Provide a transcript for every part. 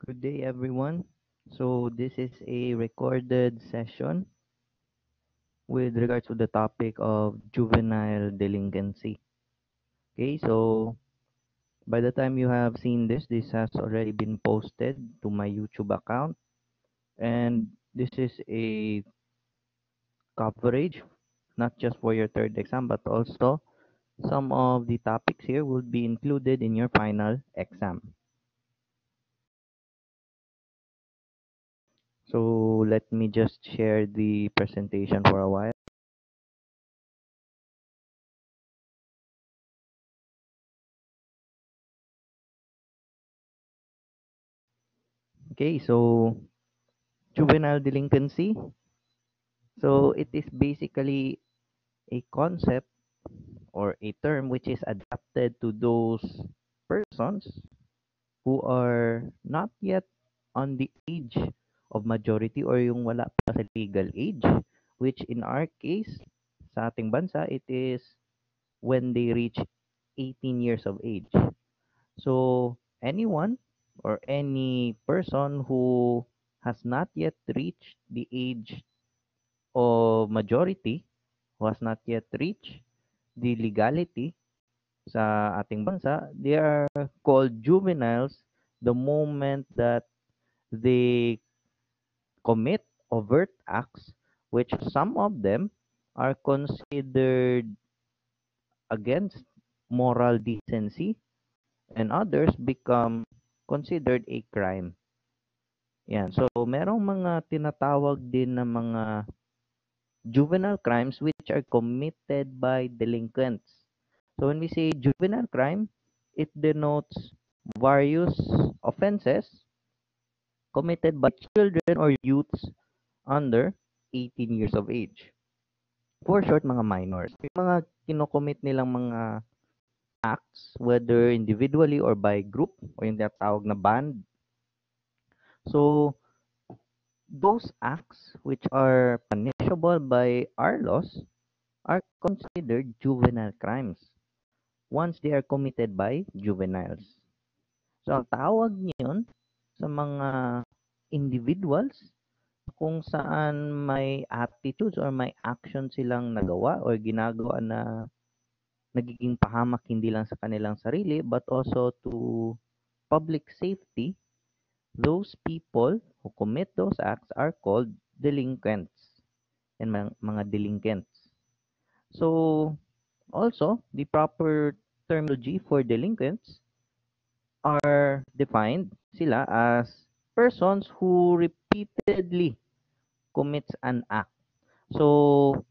Good day, everyone. So, this is a recorded session with regards to the topic of juvenile delinquency. Okay, so by the time you have seen this has already been posted to my YouTube account, and this is a coverage not just for your third exam, but also some of the topics here will be included in your final exam. So, let me just share the presentation for a while. Okay, so juvenile delinquency. So it is basically a concept or a term which is adapted to those persons who are not yet on the age of majority or yung wala pa sa legal age, which in our case sa ating bansa it is when they reach 18 years of age. So anyone or any person who has not yet reached the age of majority, who has not yet reached the legality sa ating bansa, they are called juveniles the moment that they commit overt acts, which some of them are considered against moral decency and others become considered a crime. Yan. So, merong mga tinatawag din na mga juvenile crimes which are committed by delinquents. So when we say juvenile crime, it denotes various offenses committed by children or youths under 18 years of age. For short, mga minors. Yung mga kinocommit nilang mga acts, whether individually or by group, o yung tinatawag na band. So, those acts which are punishable by our laws are considered juvenile crimes once they are committed by juveniles. So, ang tawag niyon sa mga individuals kung saan may attitudes or may action silang nagawa or ginagawa na nagiging pahamak hindi lang sa kanilang sarili but also to public safety, those people who commit those acts are called delinquents and mga delinquents. So, also, the proper terminology for delinquents are defined sila as persons who repeatedly commits an act. So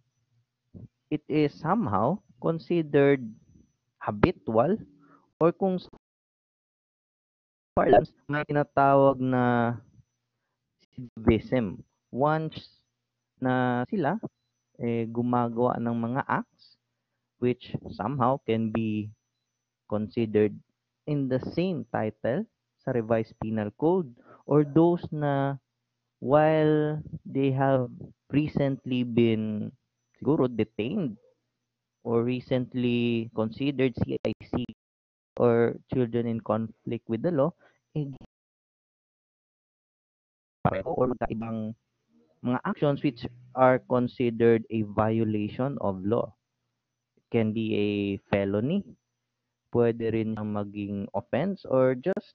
it is somehow considered habitual or kung sa parlance may tinatawag na recidivism. Once na sila gumagawa ng mga acts which somehow can be considered in the same title sa revised penal code or those na while they have recently been siguro detained or recently considered CIC or children in conflict with the law, eh, pareho or magkaibang mga actions which are considered a violation of law. It can be a felony, pwede rin siyang maging offense or just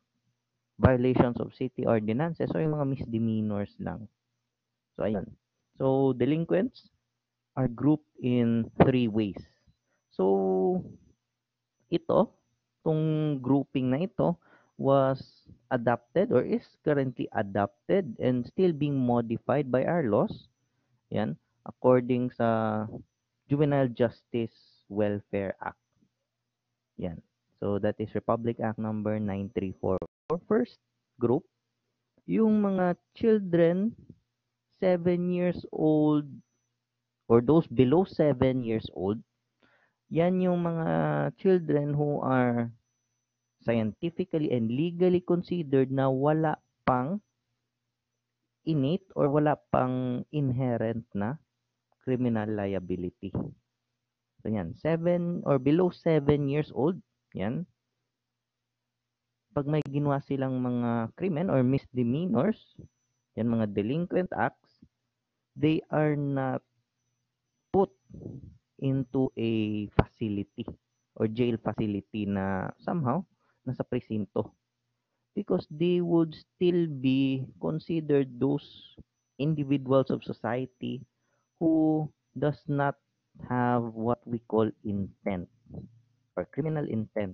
violations of city ordinances or yung mga misdemeanors lang. So, ayun. So, delinquents are grouped in three ways. So, ito, itong grouping na ito was adapted or is currently adapted and still being modified by our laws. Yan, according sa Juvenile Justice Welfare Act. Yan. So, that is Republic Act number 934. For first group, yung mga children 7 years old or those below 7 years old, yan yung mga children who are scientifically and legally considered na wala pang innate or wala pang inherent na criminal liability. So yan, 7 or below 7 years old, yan. pag may ginawa silang mga krimen or misdemeanors, yan mga delinquent acts, they are not put into a facility or jail facility na somehow nasa presinto, because they would still be considered those individuals of society who does not have what we call intent or criminal intent.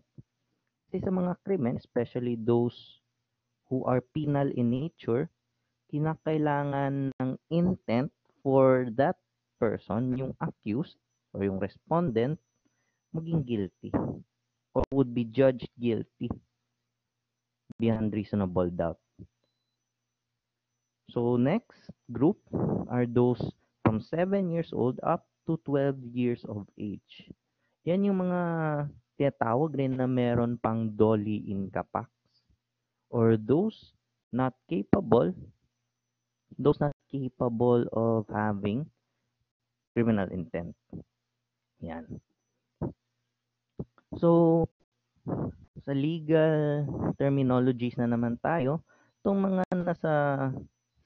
Kasi sa mga krimen, especially those who are penal in nature, kinakailangan ng intent for that person, yung accused or yung respondent, maging guilty or would be judged guilty beyond reasonable doubt. So next group are those from 7 years old up to 12 years of age. Yan yung mga tinatawag rin na meron pang Dolly in Capax, or not capable, those not capable of having criminal intent. Yan. So, sa legal terminologies na naman tayo, itong mga nasa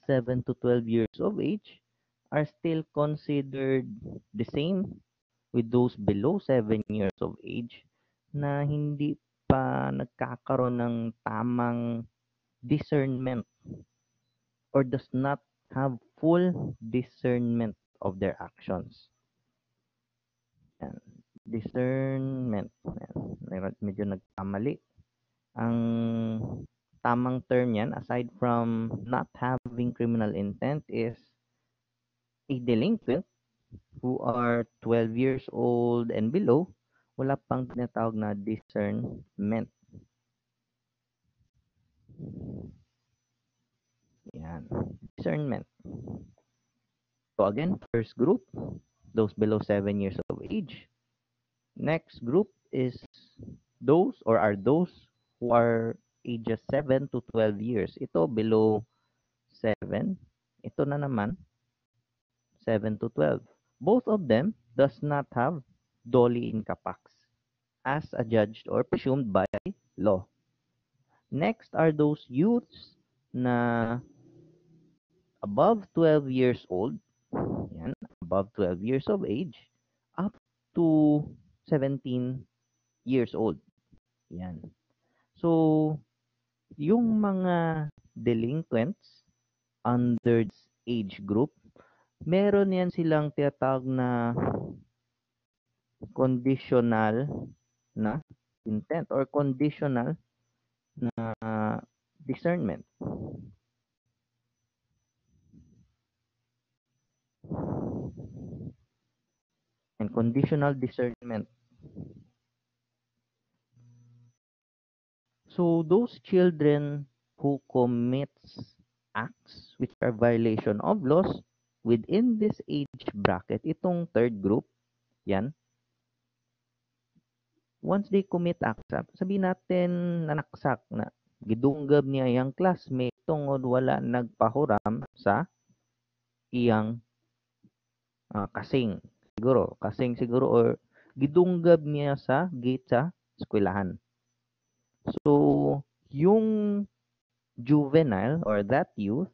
7 to 12 years of age are still considered the same with those below 7 years of age na hindi pa nagkakaroon ng tamang discernment or does not have full discernment of their actions. Yan. Discernment. Yan. Medyo nagkamali. Ang tamang term yan, aside from not having criminal intent, is a delinquent who are 12 years old and below, wala pang tinatawag na discernment. Yan. Discernment. So again, first group, those below 7 years of age. Next group is those or are those who are ages 7 to 12 years. Ito below 7. Ito na naman 7 to 12. Both of them does not have Dolly in Capax as adjudged or presumed by law. Next are those youths na above 12 years old, yan, above 12 years of age, up to 17 years old. Yan. So, yung mga delinquents under this age group, meron yan silang tinatawag na conditional na intent or conditional na discernment. And conditional discernment. So those children who commits acts which are violation of laws within this age bracket, itong third group, yan, once they commit acts, sabihin natin nanaksak na gidunggab niya yung classmate tungod wala nagpahuram sa iyang kasing siguro or gidunggab niya sa gate sa eskwelahan. So yung juvenile or that youth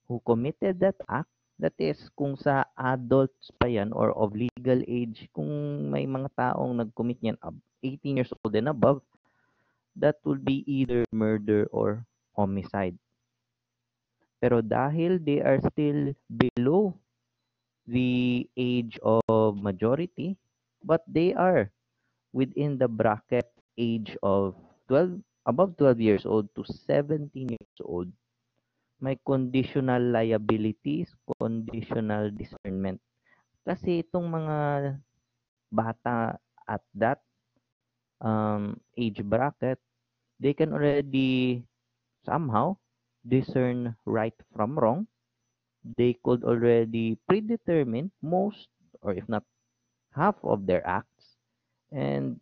who committed that act, that is kung sa adults pa yan or of legal age, kung may mga taong nag-commit yan 18 years old and above, that will be either murder or homicide. Pero dahil they are still below the age of majority, but they are within the bracket age of 12, above 12 years old to 17 years old, may conditional liabilities, conditional discernment. Kasi itong mga bata at that age bracket, they can already somehow discern right from wrong. They could already predetermine most, or if not half, of their acts. And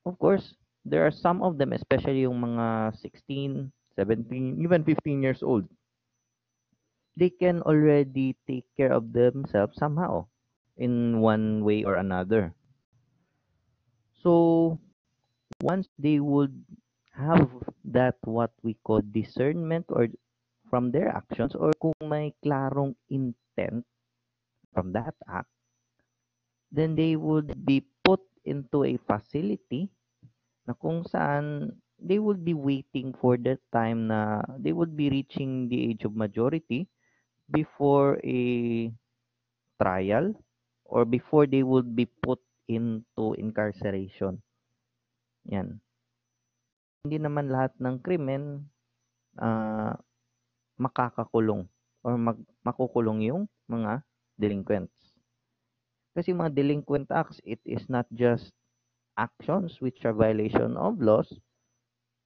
of course, there are some of them, especially yung mga 16, 17, even 15 years old. They can already take care of themselves somehow in one way or another. So once they would have that what we call discernment or from their actions, or kung may klarong intent from that act, then they would be put into a facility na kung saan they would be waiting for the time na they would be reaching the age of majority before a trial or before they would be put into incarceration. Yan. Hindi naman lahat ng krimen ah, makakakulong or makukulong yung mga delinquents. Kasi mga delinquent acts, it is not just actions which are violation of laws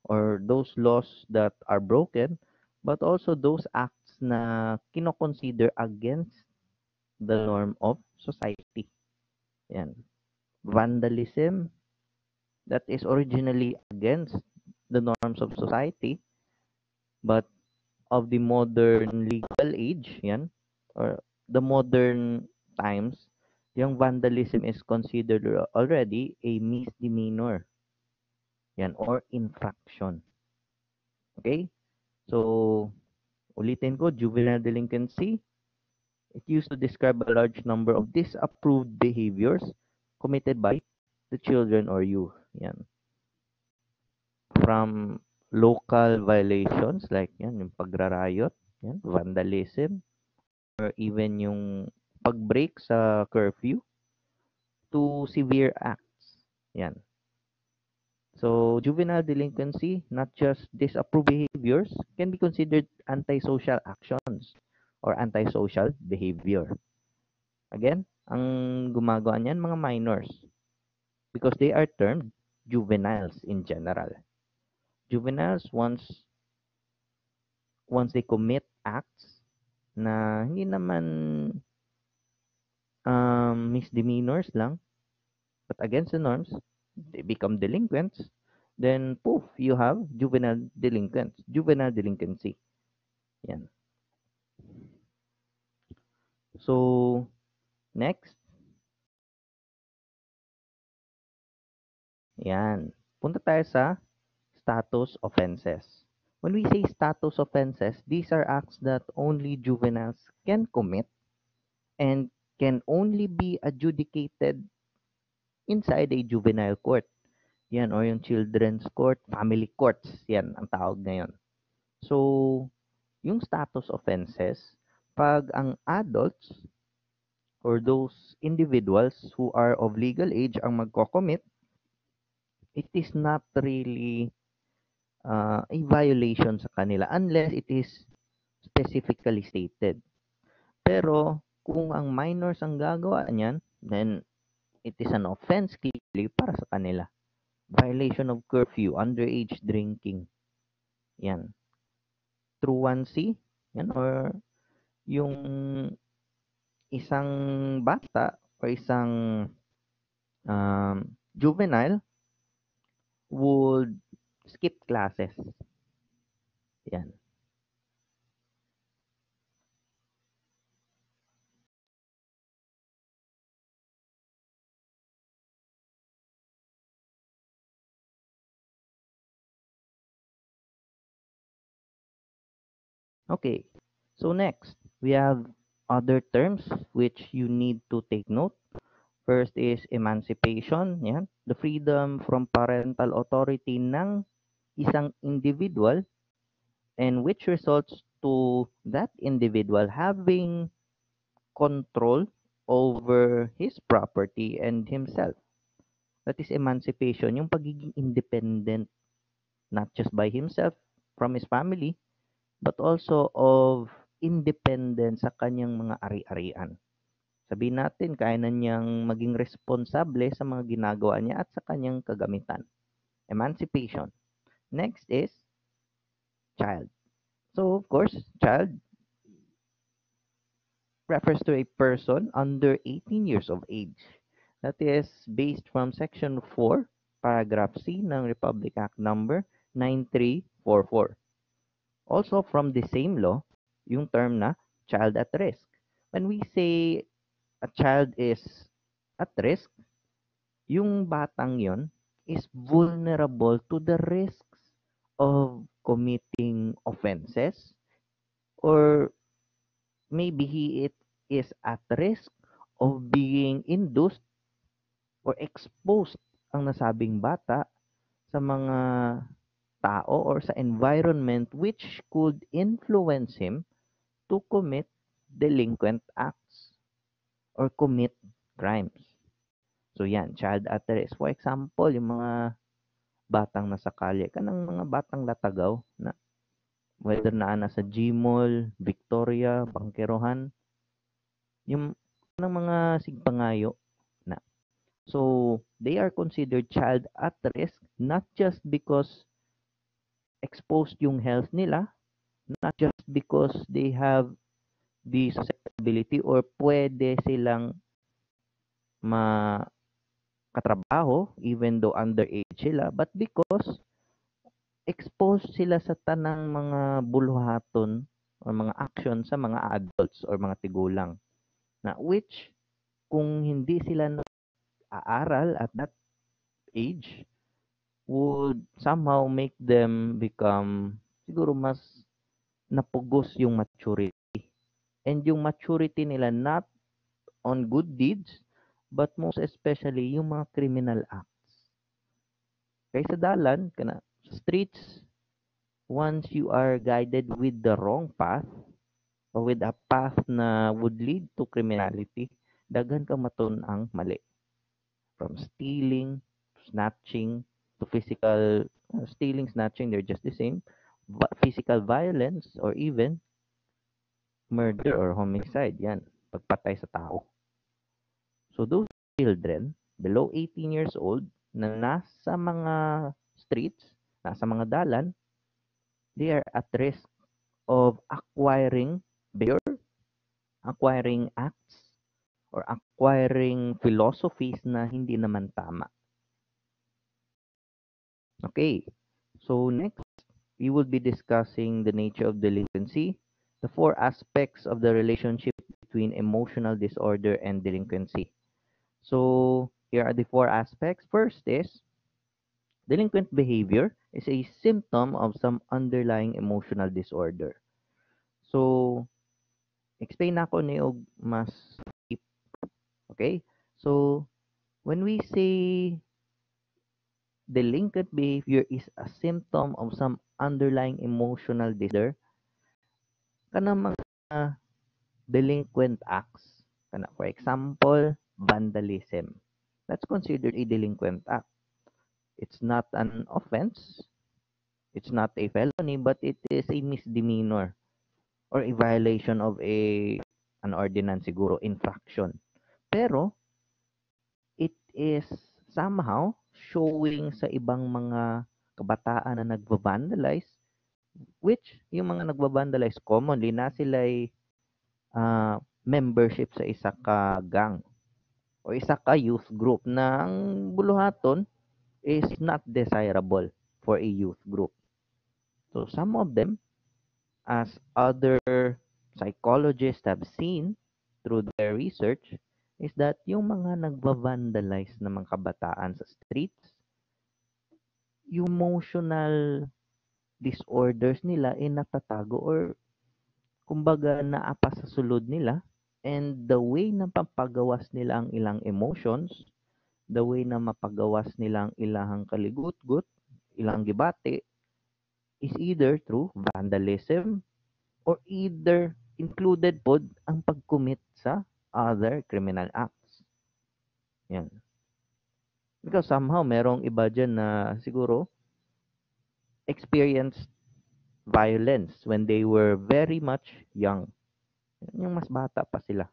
or those laws that are broken, but also those acts na kinoconsider against the norm of society. Yan. Vandalism, that is originally against the norms of society, but of the modern legal age, yan, or the modern times, yung vandalism is considered already a misdemeanor, yan, or infraction. Okay? So, ulitin ko, juvenile delinquency, it used to describe a large number of disapproved behaviors committed by the children or youth. Yan. From local violations like yan, yung pagrarayot, yan, vandalism, or even yung pag-break sa curfew to severe acts. Yan. So, juvenile delinquency, not just disapproved behaviors, can be considered antisocial actions or antisocial behavior. Again, ang gumagawa niyan mga minors because they are termed juveniles in general. Juveniles, once they commit acts na hindi naman misdemeanors lang, but against the norms, they become delinquents, then poof, you have juvenile delinquency. Yan. So, next, yan. Punta tayo sa status offenses. When we say status offenses, these are acts that only juveniles can commit and can only be adjudicated inside a juvenile court. Yan, or yung children's court, family courts. Yan, ang tawag ngayon. So, yung status offenses, pag ang adults or those individuals who are of legal age ang magko-commit, it is not really a violation sa kanila unless it is specifically stated. Pero kung ang minors ang gagawa niyan, then it is an offense clearly para sa kanila. Violation of curfew, underage drinking. Yan. Truancy, yan, or yung isang bata or isang juvenile would skip classes. Yan. Okay. So next, we have other terms which you need to take note. First is emancipation, yan. The freedom from parental authority ng isang individual and which results to that individual having control over his property and himself. That is emancipation, yung pagiging independent, not just by himself, from his family, but also of independence sa kanyang mga ari-arian. Sabihin natin, kaya na niyang maging responsable sa mga ginagawa niya at sa kanyang kagamitan. Emancipation. Next is child. So, of course, child refers to a person under 18 years of age. That is based from Section 4, Paragraph C ng Republic Act number 9344. Also from the same law, yung term na child at risk. When we say a child is at risk, yung batang yon is vulnerable to the risks of committing offenses, or maybe it is at risk of being induced or exposed ang nasabing bata sa mga tao or sa environment which could influence him to commit delinquent acts or commit crimes. So yan, child at risk. For example, yung mga batang nasa kalye, kanang mga batang latagaw na whether na nasa Gmall, Victoria, Bangkerohan, yung ng mga sigpangayo na. So, they are considered child at risk not just because exposed yung health nila, not just because they have the susceptibility or pwede silang makatrabaho even though underage sila, but because exposed sila sa tanang mga buluhaton or mga action sa mga adults or mga tigulang na which kung hindi sila nag-aaral at that age would somehow make them become siguro mas napugos yung maturity. And yung maturity nila not on good deeds, but most especially yung mga criminal acts. Kaya sa dalan, kana, sa streets, once you are guided with the wrong path, or with a path na would lead to criminality, daghan ka maton ang mali. From stealing, snatching, to physical, stealing, snatching, they're just the same. Physical violence, or even murder or homicide, yan, pagpatay sa tao. So those children below 18 years old na nasa mga streets, nasa mga dalan, they are at risk of acquiring behavior, acquiring acts, or acquiring philosophies na hindi naman tama. Okay, so next, we will be discussing the nature of delinquency, the four aspects of the relationship between emotional disorder and delinquency. So here are the four aspects. First is delinquent behavior is a symptom of some underlying emotional disorder. So, explain ako ni og mas deep. Okay? So, when we say delinquent behavior is a symptom of some underlying emotional disorder, kana mga delinquent acts, kana for example, vandalism. That's considered a delinquent act. It's not an offense, it's not a felony, but it is a misdemeanor or a violation of an ordinance siguro, infraction. Pero it is somehow showing sa ibang mga kabataan na nagva-vandalize, which yung mga nagva-vandalize commonly na sila'y membership sa isa ka gang o isa ka youth group na ang buluhaton is not desirable for a youth group. So some of them, as other psychologists have seen through their research, is that yung mga nagva-vandalize na mga kabataan sa streets, yung emotional disorders nila ay natatago or kumbaga naapa sa sulod nila, and the way na papagawas nila ang ilang emotions, the way na mapagawas nila ang ilang kaligut-gut, ilang gibati, is either through vandalism or either included pod ang pag-commit sa other criminal acts. Yan. Because somehow merong iba dyan na siguro experienced violence when they were very much young. Yung mas bata pa sila.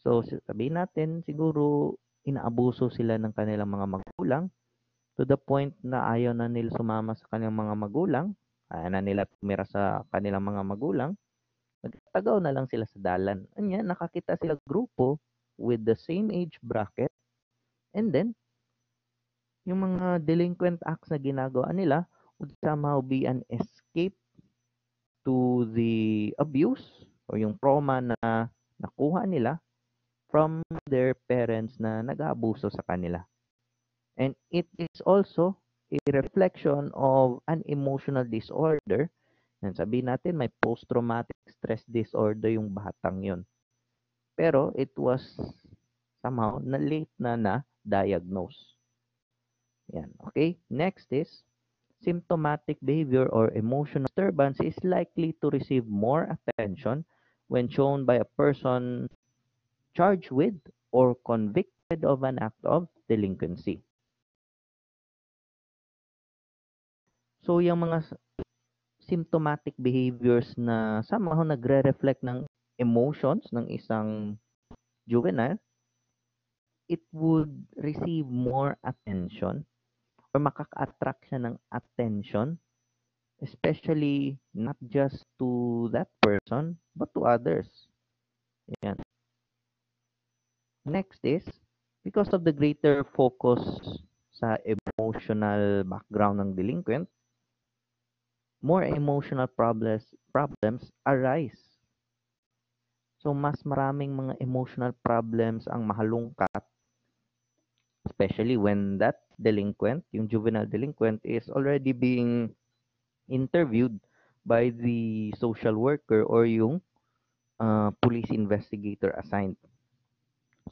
So sabihin natin siguro inaabuso sila ng kanilang mga magulang to the point na ayaw na nila sumama sa kanilang mga magulang, ayaw na nila tumira sa kanilang mga magulang, nagtagaw na lang sila sa dalan. Anya, nakakita sila grupo with the same age bracket, and then yung mga delinquent acts na ginagawa nila would somehow be an escape to the abuse or yung trauma na nakuha nila from their parents na nag-aabuso sa kanila. And it is also a reflection of an emotional disorder. Yan, sabihin natin may post-traumatic stress disorder yung batang yun. Pero it was somehow na late na diagnose. Yan, okay? Next is symptomatic behavior or emotional disturbance is likely to receive more attention when shown by a person charged with or convicted of an act of delinquency. So, yung mga symptomatic behaviors na somehow nagre-reflect ng emotions ng isang juvenile, it would receive more attention or makaka-attract siya ng attention, especially not just to that person, but to others. Yan. Next is, because of the greater focus sa emotional background ng delinquent, more emotional problems arise. So, mas maraming mga emotional problems ang mahalungkat, especially when that delinquent, yung juvenile delinquent, is already being interviewed by the social worker or yung police investigator assigned.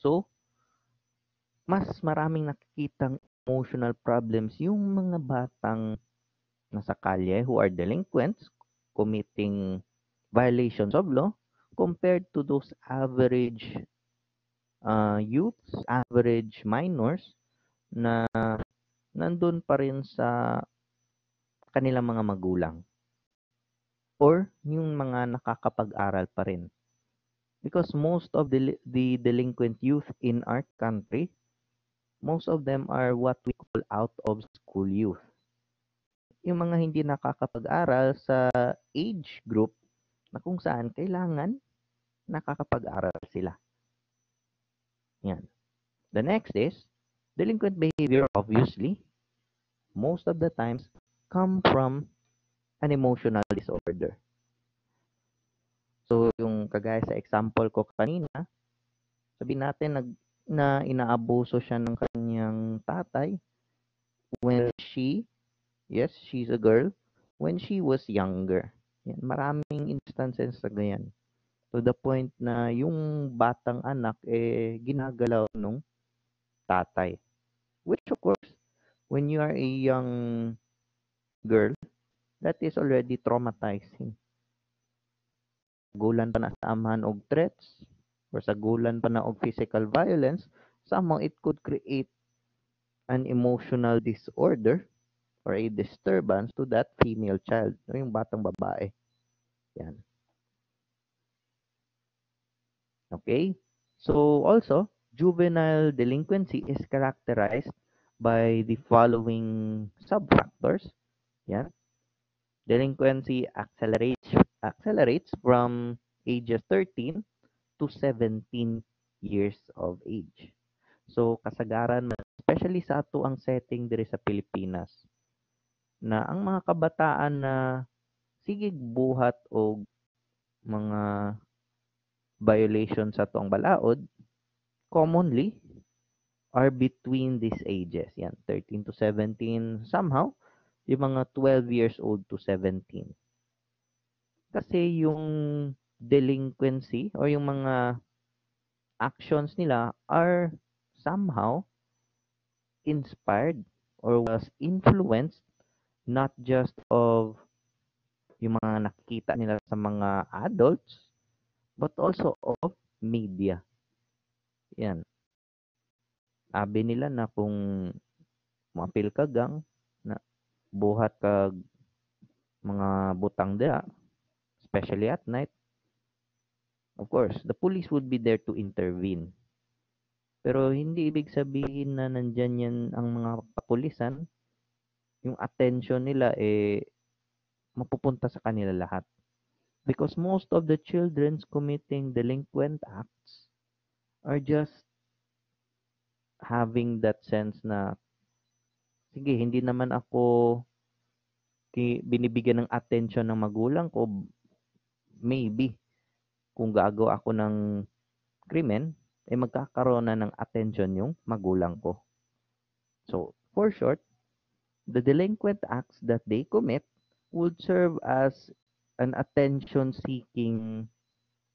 So, mas maraming nakikitang emotional problems yung mga batang nasa kalye who are delinquents committing violations of law compared to those average youths, average minors na nandun pa rin sa kanilang mga magulang or yung mga nakakapag-aral pa rin. Because most of the delinquent youth in our country, most of them are what we call out of school youth. Yung mga hindi nakakapag-aral sa age group na kung saan kailangan nakakapag-aral sila. Yan. The next is, delinquent behavior obviously, most of the times, come from an emotional disorder. So, yung kagaya sa example ko kanina, sabihin natin na inaabuso siya ng kanyang tatay when yes, she's a girl, when she was younger. Yan, maraming instances sa ganyan. To the point na yung batang anak ginagalaw nung tatay. Which of course, when you are a young girl, that is already traumatizing. Gulan pa na sa amahan og threats or sa gulan pa na og physical violence, somehow it could create an emotional disorder or a disturbance to that female child, yung batang babae. Yan. Okay? So also, juvenile delinquency is characterized by the following sub-factors. Yan. Delinquency accelerates from ages 13 to 17 years of age. So kasagaran especially sa ato ang setting diri sa Pilipinas na ang mga kabataan na sigig buhat og mga violations sa ato ang balaod commonly are between these ages. Yan, 13 to 17, somehow yung mga 12 years old to 17. Kasi yung delinquency or yung mga actions nila are somehow inspired or was influenced not just of yung mga nakikita nila sa mga adults but also of media. Yan. Sabi nila na kung mapil ka gang na buhat kag mga butang dira, especially at night, of course, the police would be there to intervene. Pero hindi ibig sabihin na nandyan yan ang mga kapulisan, yung attention nila mapupunta sa kanila lahat. Because most of the children committing delinquent acts are just having that sense na, sige, hindi naman ako binibigyan ng attention ng magulang ko, maybe, kung gagawa ako ng krimen, magkakaroon na ng attention yung magulang ko. So, for short, the delinquent acts that they commit would serve as an attention seeking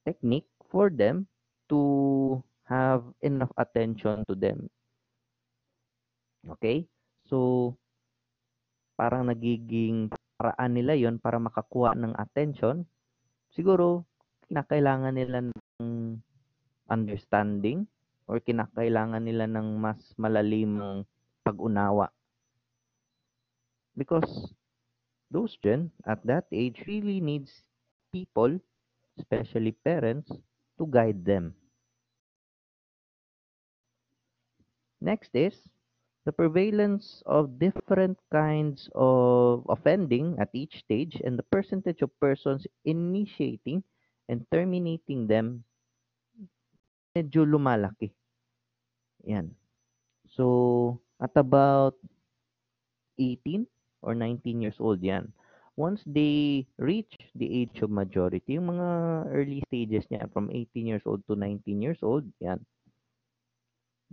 technique for them to have enough attention to them. Okay? So, parang nagiging paraan nila yon para makakuha ng attention. Siguro, kinakailangan nila ng understanding or kinakailangan nila ng mas malalimang pag-unawa. Because those children at that age really needs people, especially parents, to guide them. Next is the prevalence of different kinds of offending at each stage and the percentage of persons initiating and terminating them medyo lumalaki. Yan. So, at about 18 or 19 years old yan. Once they reach the age of majority, yung mga early stages niya from 18 years old to 19 years old, yan.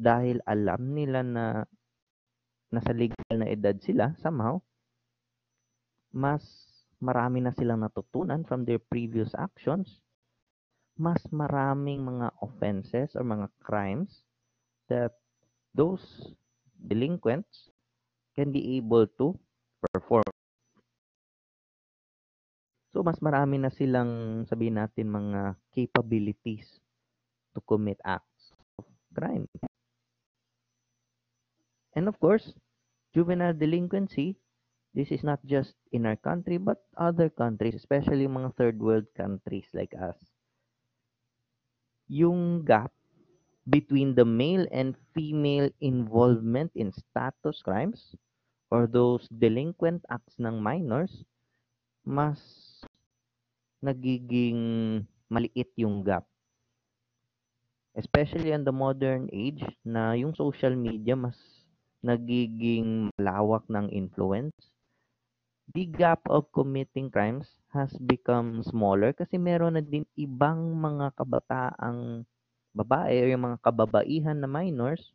Dahil alam nila na nasa legal na edad sila, somehow, mas marami na silang natutunan from their previous actions, mas maraming mga offenses or mga crimes that those delinquents can be able to perform. So, mas marami na silang, sabihin natin, mga capabilities to commit acts of crime. And of course, juvenile delinquency, this is not just in our country, but other countries, especially mga third world countries like us. Yung gap between the male and female involvement in status crimes or those delinquent acts ng minors, mas nagiging maliit yung gap. Especially in the modern age na yung social media mas nagiging malawak ng influence, the gap of committing crimes has become smaller kasi meron na din ibang mga kabataang babae o yung mga kababaihan na minors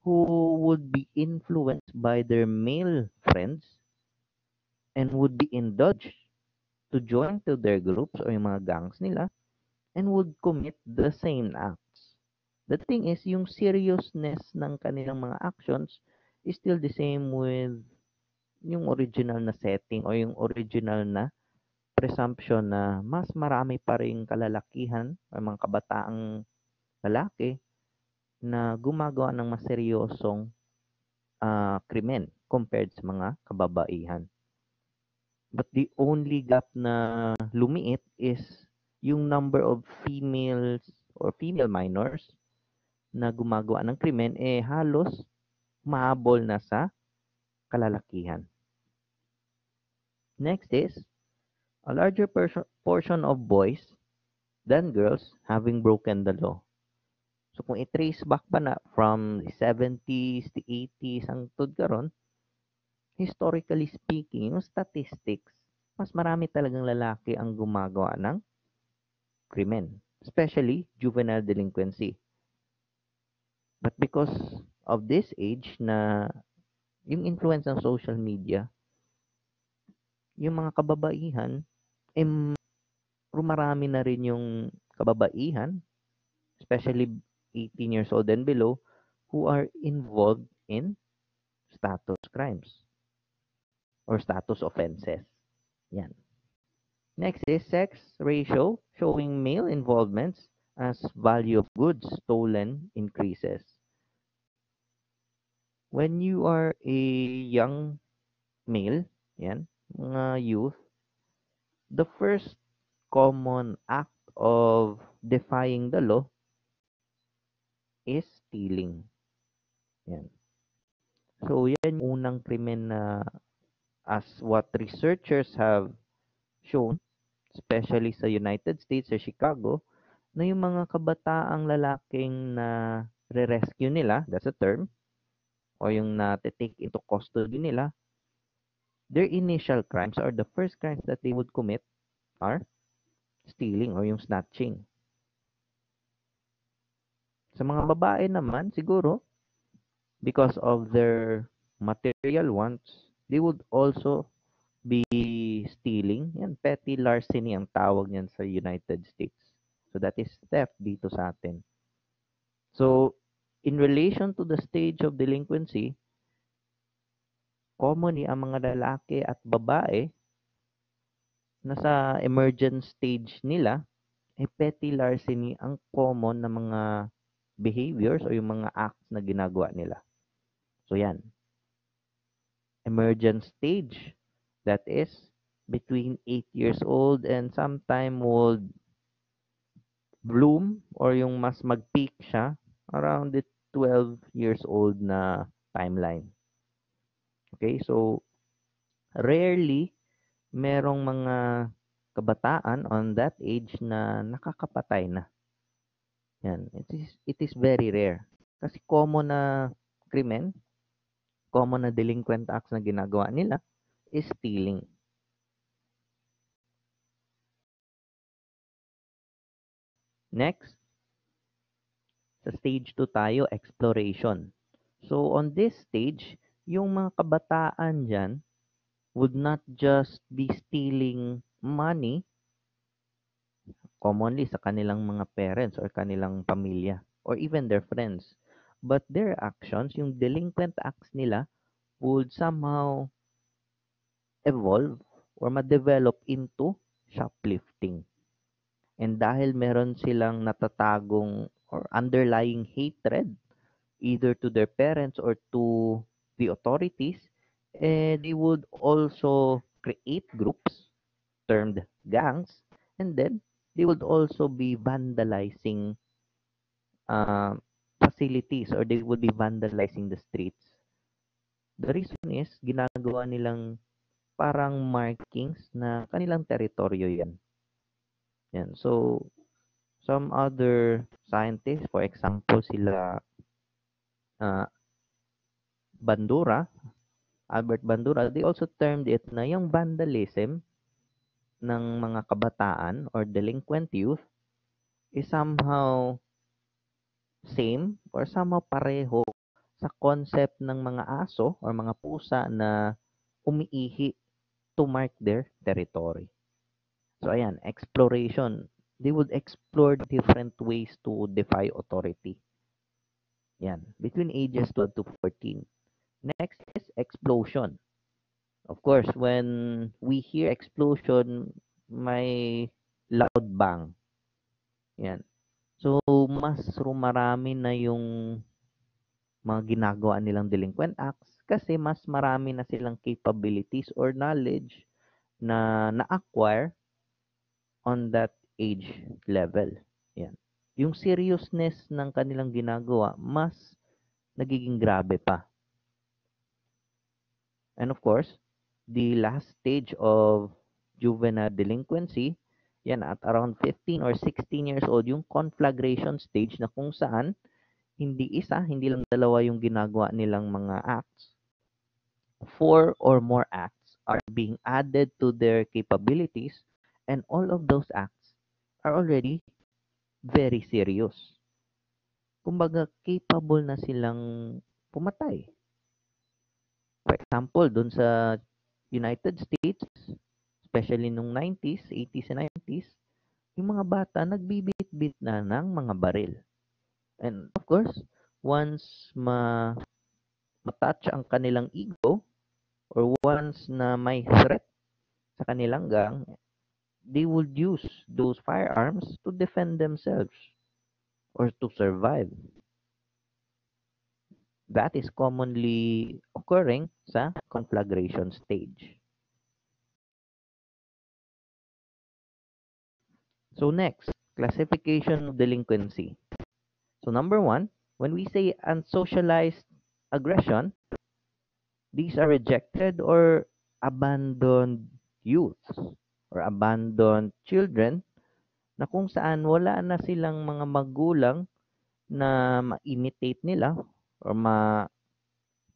who would be influenced by their male friends and would be indulged to join to their groups o yung mga gangs nila and would commit the same acts. The thing is, yung seriousness ng kanilang mga actions is still the same with yung original na setting o yung original na presumption na mas marami pa ring kalalakihan o mga kabataang lalaki na gumagawa ng mas seryosong krimen compared sa mga kababaihan. But the only gap na lumiit is yung number of females or female minors na gumagawa ng krimen halos mahabol na sa kalalakihan. Next is a larger portion of boys than girls having broken the law. So kung i-trace back pa na from the 70s, the 80s, hangtod karon, historically speaking, yung statistics, mas marami talagang lalaki ang gumagawa ng krimen, especially juvenile delinquency. But because of this age na yung influence ng social media, yung mga kababaihan, rumarami na rin yung kababaihan, especially 18 years old and below, who are involved in status crimes or status offenses. Yan. Next is sex ratio, showing male involvements as value of goods stolen increases. When you are a young male, yan, mga youth, the first common act of defying the law is stealing. Yan. So, yan yung unang krimen na as what researchers have shown, especially sa United States, sa Chicago, na yung mga kabataang lalaking na re-rescue nila, that's a term, o yung na-take into custody nila, their initial crimes or the first crimes that they would commit are stealing or yung snatching. Sa mga babae naman, siguro, because of their material wants, they would also be stealing. Yan, petty larceny ang tawag niyan sa United States. So that is theft dito sa atin. So in relation to the stage of delinquency, commonly ang mga lalaki at babae nasa emergent stage nila, ay petty larceny ang common na mga behaviors o yung mga acts na ginagawa nila. So yan, emergent stage, that is between 8 years old and sometime would bloom or yung mas mag-peak siya around the 12 years old na timeline. Okay, so rarely merong mga kabataan on that age na nakakapatay na. Yan, it is very rare. Kasi common na krimen, common na delinquent acts na ginagawa nila is stealing. Next, sa stage 2 tayo, exploration. So on this stage, yung mga kabataan dyan would not just be stealing money commonly sa kanilang mga parents or kanilang pamilya or even their friends. But their actions, yung delinquent acts nila, would somehow evolve or ma-develop into shoplifting. And dahil meron silang natatagong or underlying hatred either to their parents or to the authorities, they would also create groups termed gangs, and then they would also be vandalizing uh, facilities or they would be vandalizing the streets. The reason is ginagawa nilang parang markings na kanilang teritoryo yan. Yan. So, some other scientists, for example, sila uh, Bandura, Albert Bandura, they also termed it na yung vandalism ng mga kabataan or delinquent youth is somehow same or somehow pareho sa concept ng mga aso or mga pusa na umiihi to mark their territory. So ayan, exploration. They would explore different ways to defy authority. Yan, between ages 12 to 14. Next is explosion. Of course, when we hear explosion, may loud bang. Yan. So, mas rumarami na yung mga ginagawa nilang delinquent acts kasi mas marami na silang capabilities or knowledge na na-acquire on that age level. Yan. Yung seriousness ng kanilang ginagawa, mas nagiging grabe pa. And of course, the last stage of juvenile delinquency, yan at around 15 or 16 years old, yung conflagration stage na kung saan hindi isa, hindi lang dalawa yung ginagawa nilang mga acts. 4 or more acts are being added to their capabilities and all of those acts are already very serious. Kumbaga, capable na silang pumatay. For example, dun sa United States, especially nung 90s, 80s and 90s, yung mga bata nagbibit-bit na ng mga baril. And of course, once matouch ang kanilang ego or once na may threat sa kanilang gang, they would use those firearms to defend themselves or to survive. That is commonly occurring sa conflagration stage. So next, classification of delinquency. So number one, when we say unsocialized aggression, these are rejected or abandoned youths or abandoned children na kung saan wala na silang mga magulang na ma-imitate nila or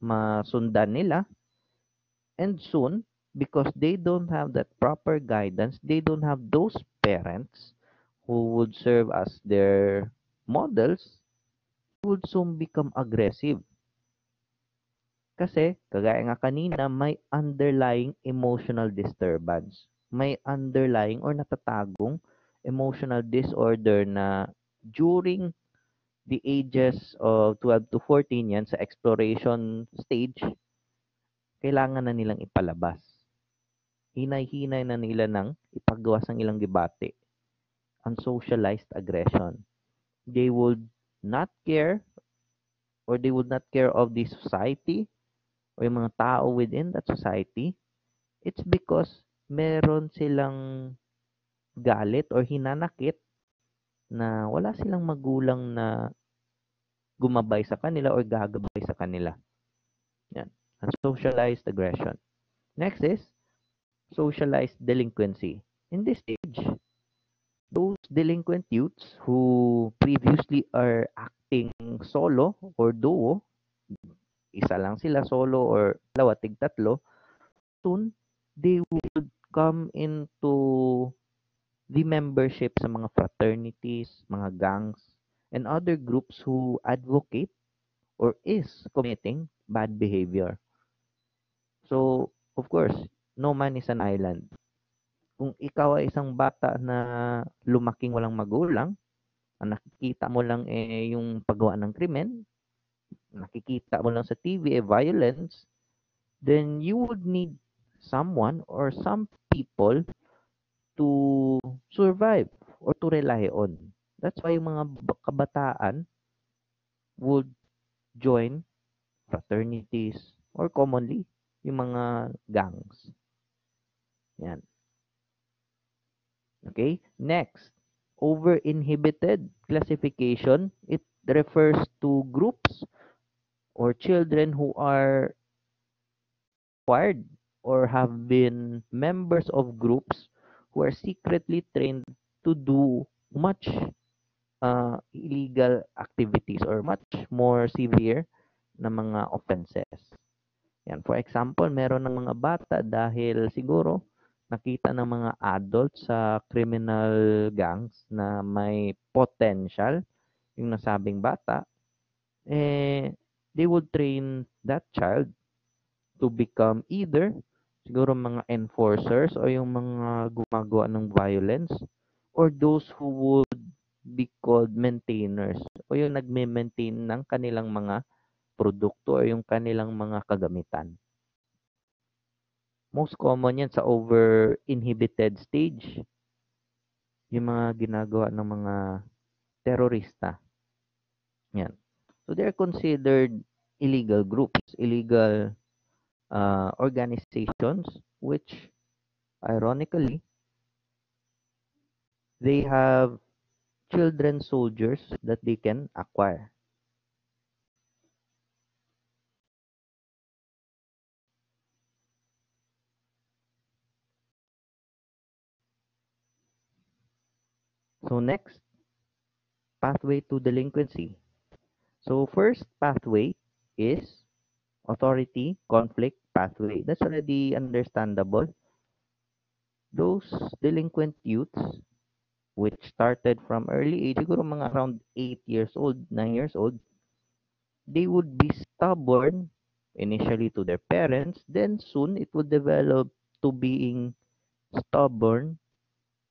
masundan nila, and soon because they don't have that proper guidance, they don't have those parents who would serve as their models, would soon become aggressive. Kasi, kagaya nga kanina, may underlying emotional disturbance. May underlying or natatagong emotional disorder na during the ages of 12 to 14 yan, sa exploration stage, kailangan na nilang ipalabas. Hinay-hinay na nila ng ipagawas ng ilang debate. Unsocialized aggression. They would not care or they would not care of the society o yung mga tao within that society. It's because meron silang galit or hinanakit na wala silang magulang na gumabay sa kanila or gagabay sa kanila. Yan. Unsocialized aggression. Next is socialized delinquency. In this stage, those delinquent youths who previously are acting solo or duo, isa lang sila solo or dalawa, tig tatlo, soon they would come into the membership sa mga fraternities, mga gangs, and other groups who advocate or is committing bad behavior. So, of course, no man is an island. Kung ikaw ay isang bata na lumaking walang magulang, ang nakikita mo lang yung paggawa ng krimen, nakikita mo lang sa TV violence, then you would need someone or some people to survive or to rely on. That's why yung mga kabataan would join fraternities or commonly yung mga gangs. Yan. Okay? Next, over-inhibited classification. It refers to groups or children who are acquired or have been members of groups who are secretly trained to do much illegal activities or much more severe na mga offenses. Yan. For example, meron ng mga bata dahil siguro nakita ng mga adult sa criminal gangs na may potential yung nasabing bata, they would train that child to become either siguro mga enforcers o yung mga gumagawa ng violence or those who would be called maintainers o yung nagme-maintain ng kanilang mga produkto o yung kanilang mga kagamitan. Most common yan sa over-inhibited stage. Yung mga ginagawa ng mga terorista. Yan. So they're considered illegal groups, illegal organizations, which ironically, they have children soldiers that they can acquire. So next, pathway to delinquency. So first pathway is authority conflict pathway. That's already understandable. Those delinquent youths which started from early age, siguro mga around 8 years old, 9 years old, they would be stubborn initially to their parents, then soon it would develop to being stubborn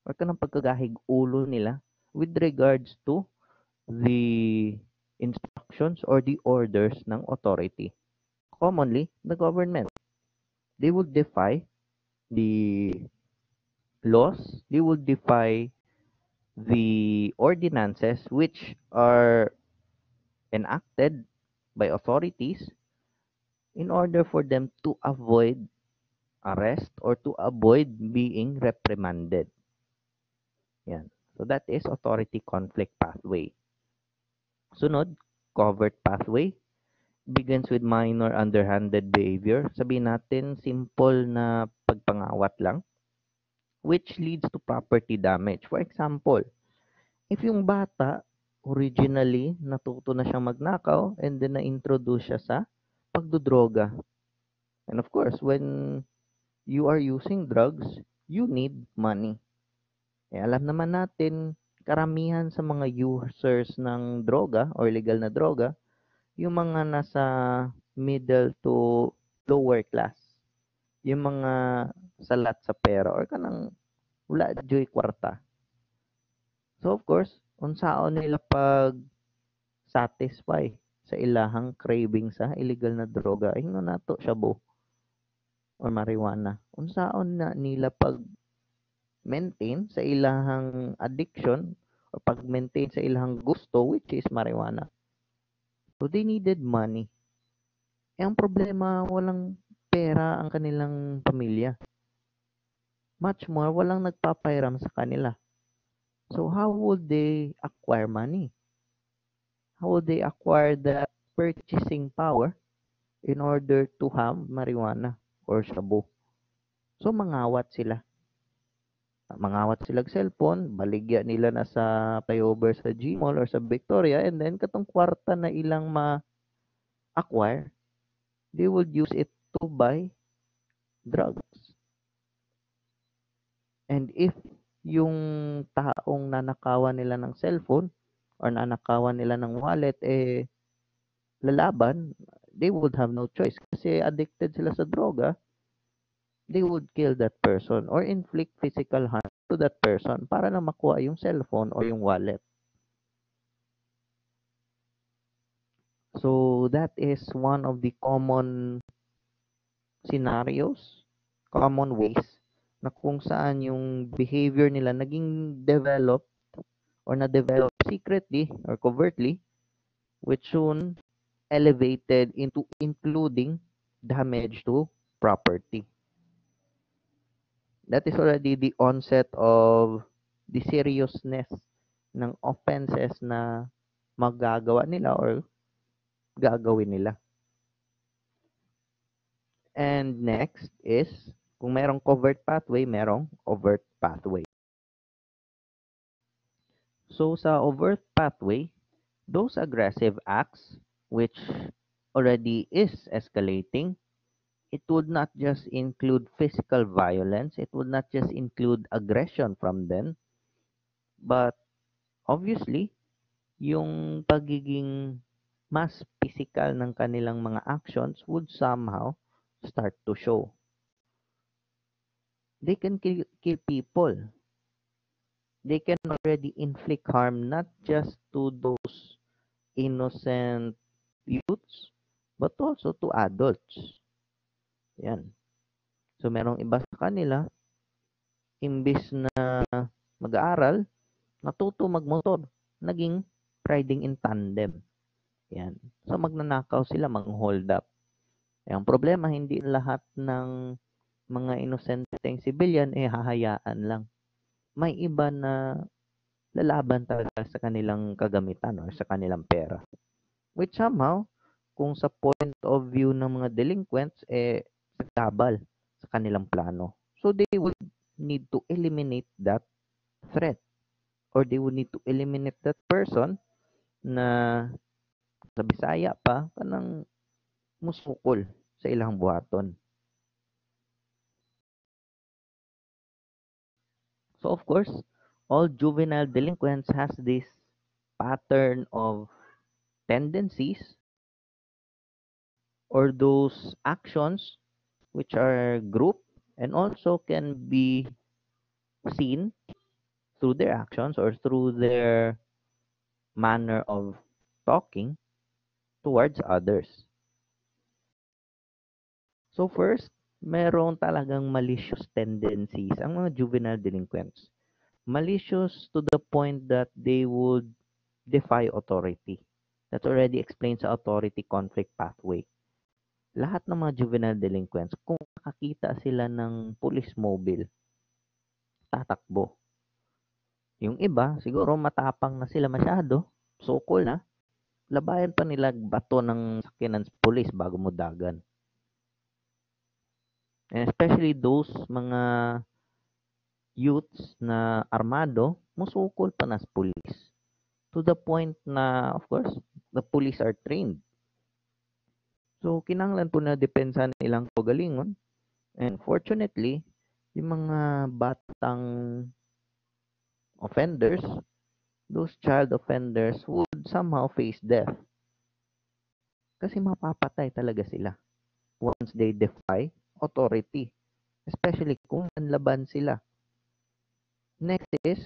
or kanang pagkagahig ulo nila with regards to the instructions or the orders ng authority. Commonly, the government. They would defy the laws, they would defy the ordinances which are enacted by authorities in order for them to avoid arrest or to avoid being reprimanded. Yan. So that is authority conflict pathway. Sunod, covert pathway begins with minor underhanded behavior. Sabihin natin, simple na pagpangawat lang, which leads to property damage. For example, if yung bata originally natuto na siyang magnakaw and then na-introduce siya sa pagdodroga. And of course, when you are using drugs, you need money. Alam naman natin, karamihan sa mga users ng droga or illegal na droga, yung mga nasa middle to lower class, yung mga salat sa pera or kanang wala joy kwarta. So of course, unsaon nila pag satisfy sa ilahang craving sa illegal na droga ingno nato shabu or marijuana. Unsaon na nila pag maintain sa ilahang addiction or pag-maintain sa ilahang gusto which is marijuana. So they needed money. Eh, ang problema, walang pera ang kanilang pamilya. Much more, walang nagpapairam sa kanila. So how would they acquire money? How would they acquire that purchasing power in order to have marijuana or shabu? So mangawat sila. Mangawat sila og cellphone, baligya nila na sa flyover sa Gmall or sa Victoria and then katong kwarta na ilang ma-acquire, they would use it to buy drugs. And if yung taong nanakawan nila ng cellphone or nanakawan nila ng wallet lalaban, they would have no choice kasi addicted sila sa droga, they would kill that person or inflict physical harm to that person para lang makuha yung cellphone or yung wallet. So that is one of the common scenarios, common ways na kung saan yung behavior nila naging developed or na-develop secretly or covertly, which soon elevated into including damage to property. That is already the onset of the seriousness ng offenses na magagawa nila or gagawin nila. And next is, kung merong covert pathway, merong overt pathway. So sa overt pathway, those aggressive acts, which already is escalating, it would not just include physical violence, it would not just include aggression from them, but obviously, yung pagiging mas physical ng kanilang mga actions would somehow start to show. They can kill people. They can already inflict harm not just to those innocent youths, but also to adults. Yan. So, merong iba sa kanila, imbis na mag-aaral, natuto magmotor, naging riding in tandem. Yan. So, magnanakaw sila, mang-hold up. Ang problema, hindi lahat ng mga inosenteng civilian hahayaan lang. May iba na lalaban talaga sa kanilang kagamitan or sa kanilang pera. Which somehow, kung sa point of view ng mga delinquents, nagtabal sa kanilang plano. So they would need to eliminate that threat or they would need to eliminate that person na sa Bisaya pa kanang musukol sa ilang buhaton. So of course, all juvenile delinquents has this pattern of tendencies or those actions which are grouped and also can be seen through their actions or through their manner of talking towards others. So first, meron talagang malicious tendencies ang mga juvenile delinquents. Malicious to the point that they would defy authority. That already explains the authority conflict pathway. Lahat ng mga juvenile delinquents, kung nakakita sila ng police mobile, tatakbo. Yung iba, siguro matapang na sila masyado, sukol na, labayan pa nila bato ng sakyanan sa police bago mo dagan. And especially those mga youths na armado, musukol pa na sa police. To the point na, of course, the police are trained. So, kinanglan po na depensa nilang kagalingon. And fortunately, yung mga batang offenders, those child offenders would somehow face death. kasi mapapatay talaga sila once they defy authority, especially kung nanlaban sila. Next is,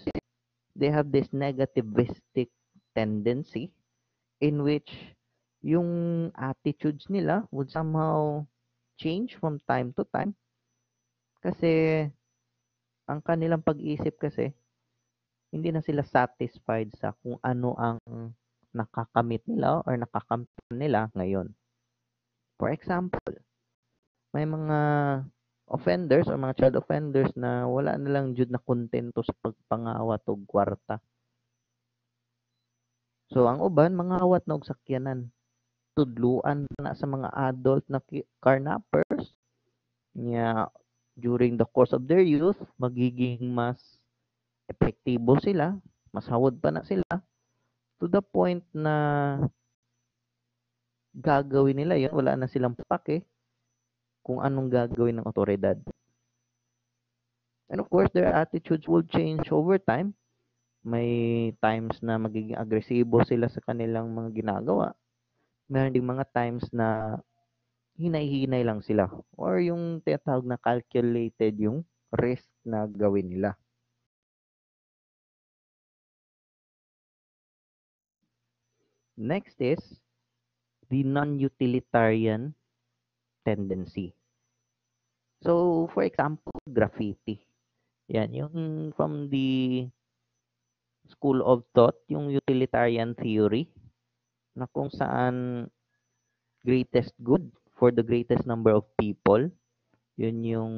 they have this negativistic tendency in which yung attitudes nila would somehow change from time to time kasi ang kanilang pag-isip kasi hindi na sila satisfied sa kung ano ang nakakamit nila or nakakamtan nila ngayon. For example, may mga offenders or mga child offenders na wala na lang jud na kontento sa pagpangawat og kwarta. So ang uban mangawat na og sakyanan, tudluan na sa mga adult na carnappers nya during the course of their youth magiging mas epektibo sila, mas hawod pa na sila to the point na gagawin nila 'yon, wala na silang pake kung anong gagawin ng otoridad. And of course, their attitudes will change over time. May times na magiging agresibo sila sa kanilang mga ginagawa. Meron ding mga times na hinay-hinay lang sila or yung tinatawag na calculated yung risk na gawin nila. Next is the non-utilitarian tendency. So, for example, graffiti. Yan, yung from the school of thought, yung utilitarian theory, na kung saan greatest good for the greatest number of people, yun yung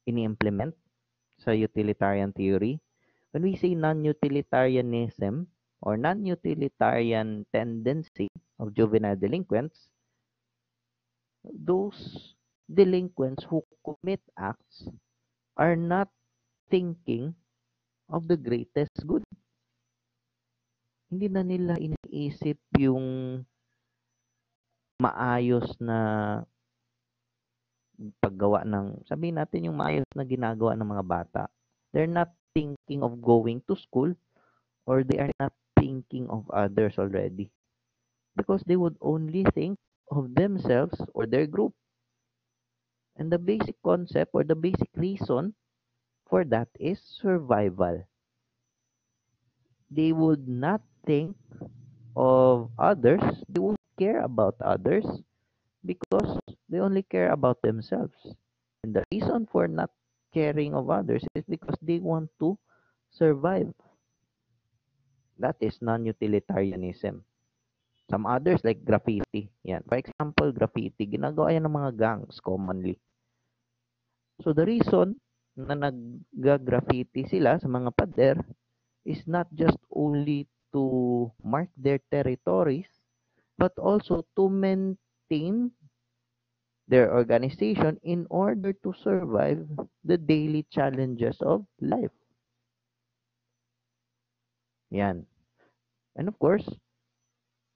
ini-implement sa utilitarian theory. When we say non-utilitarianism or non-utilitarian tendency of juvenile delinquents, those delinquents who commit acts are not thinking of the greatest good. Hindi na nila iniisip yung maayos na paggawa ng, sabihin natin yung maayos na ginagawa ng mga bata. They're not thinking of going to school or they are not thinking of others already because they would only think of themselves or their group. And the basic concept or the basic reason for that is survival. They would not think of others, they won't care about others because they only care about themselves. And the reason for not caring of others is because they want to survive. That is non-utilitarianism. Some others like graffiti. Yan. For example, graffiti, ginagawa yan ng mga gangs commonly. So the reason na nag-graffiti sila sa mga pader is not just only to mark their territories, but also to maintain their organization in order to survive the daily challenges of life. Yan. And of course,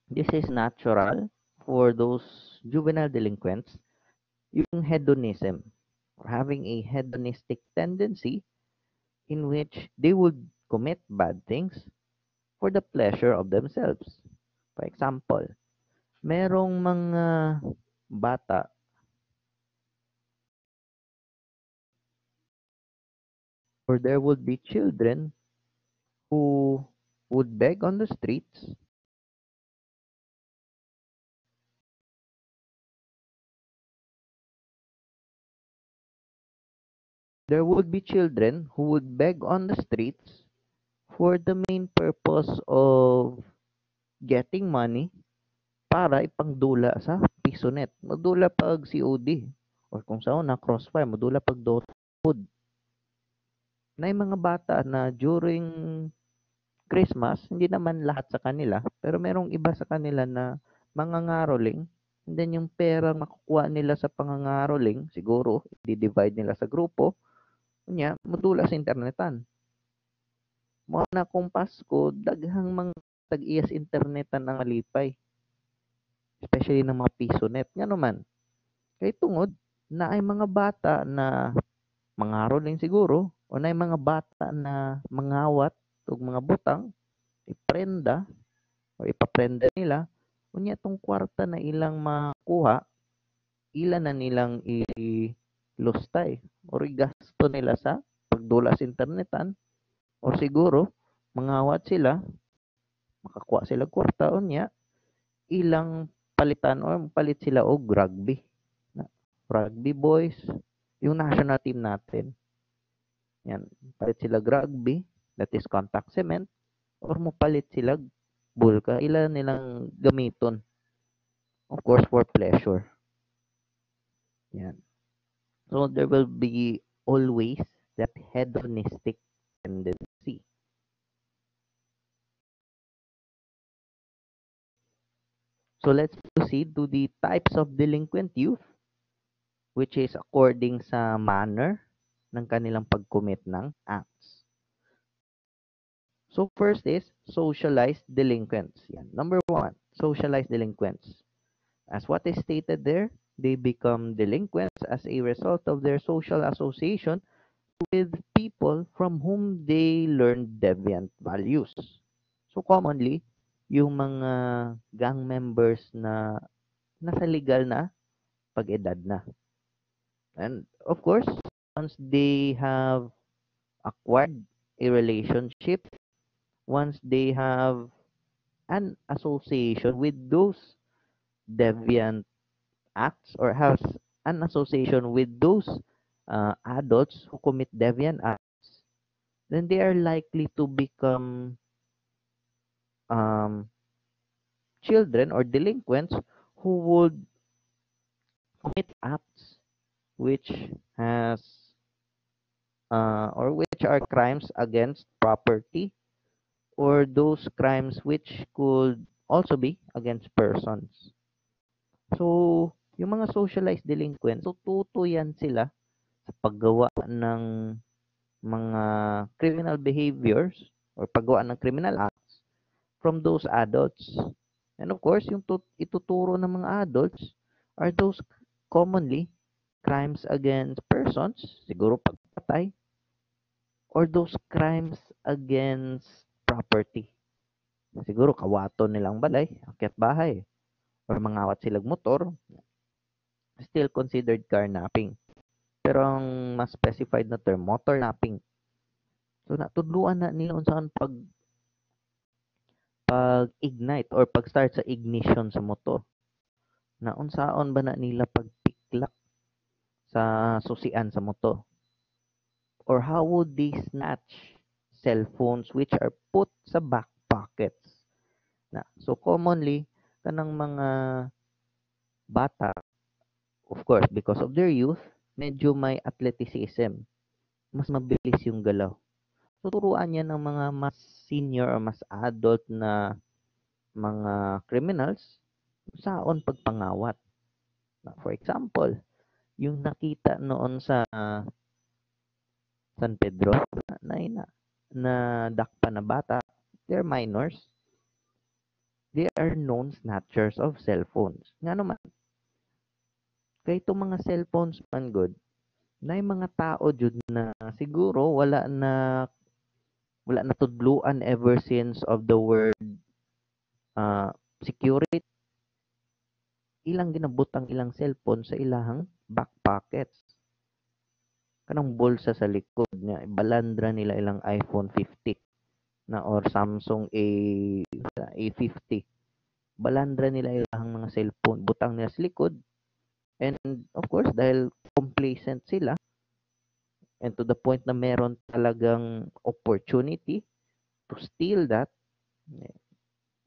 this is natural for those juvenile delinquents, yung hedonism, or having a hedonistic tendency in which they would commit bad things for the pleasure of themselves. For example, merong mga bata or there would be children who would beg on the streets. There would be children who would beg on the streets for the main purpose of getting money para ipangdula sa pisonet. Madula pag COD or kung saan na crossfire, madula pag Dota food. Na yung mga bata na during Christmas, hindi naman lahat sa kanila, pero merong iba sa kanila na mangangaroling. And then yung pera makukuha nila sa pangangaroling, siguro, i-divide nila sa grupo, kunya, madula sa internetan. Mo na kung Pasko, daghang mga tag-iyas internetan ang malipay. Especially ng mga pisonet. Nga naman, kay tungod na ay mga bata na mangaroling siguro, o na ay mga bata na mangawat o mga butang, iprenda o ipaprenda nila Unya tong kwarta na ilang makuha, ilan na nilang ilustay or igasto nila sa pagdula sa internetan or siguro mangawat sila, makakuha sila kwarta unya ilang palitan or palit sila og rugby. Rugby boys, yung national team natin. Yan, palit sila rugby, that is contact cement, or mopalit sila bulka, ilan nilang gamiton. Of course, for pleasure. Yan. So, there will be always that hedonistic tendency. So, let's proceed to the types of delinquent youth, which is according sa manner ng kanilang pag-commit ng acts. So, first is socialized delinquents. Yan. Number one, socialized delinquents. As what is stated there, they become delinquents as a result of their social association with people from whom they learn deviant values. So commonly, yung mga gang members na nasa legal na pag-edad na. And of course, once they have acquired a relationship, once they have an association with those deviant acts or has an association with those adults who commit deviant acts, then they are likely to become um, children or delinquents who would commit acts which has or which are crimes against property or those crimes which could also be against persons. So, yung mga socialized delinquents, tututo yan sila sa paggawa ng mga criminal behaviors or paggawa ng criminal acts from those adults. And of course, yung ituturo ng mga adults are those commonly crimes against persons, siguro pagpatay, or those crimes against property. Siguro kawaton nilang balay, akyat bahay, or mangawat silang motor, still considered carnapping. Pero ang mas specified na term, motor napping. So natudluan na nila unsaon pag-ignite or pag-start sa ignition sa motor. Na unsaon ba na nila pagpiklak sa susian sa motor? Or how would they snatch cell phones which are put sa back pockets? So commonly kanang mga bata, of course, because of their youth, medyo may athleticism. Mas mabilis yung galaw. Tuturuan niya ng mga mas senior or mas adult na mga criminals saon pagpangawat. For example, yung nakita noon sa San Pedro na dakpa na bata, they're minors. They are known snatchers of cell phones. Nga naman, kay itong mga cellphones man good, na yung mga tao jud na siguro wala na tudluan ever since of the word security, ilang ginabutang ilang cellphone sa ilahang back pockets. Kanang bulsa sa likod niya, balandra nila ilang iPhone 50 na or Samsung A50. Balandra nila ilang mga cellphone, butang nila sa likod. And of course, dahil complacent sila, and to the point na meron talagang opportunity to steal that,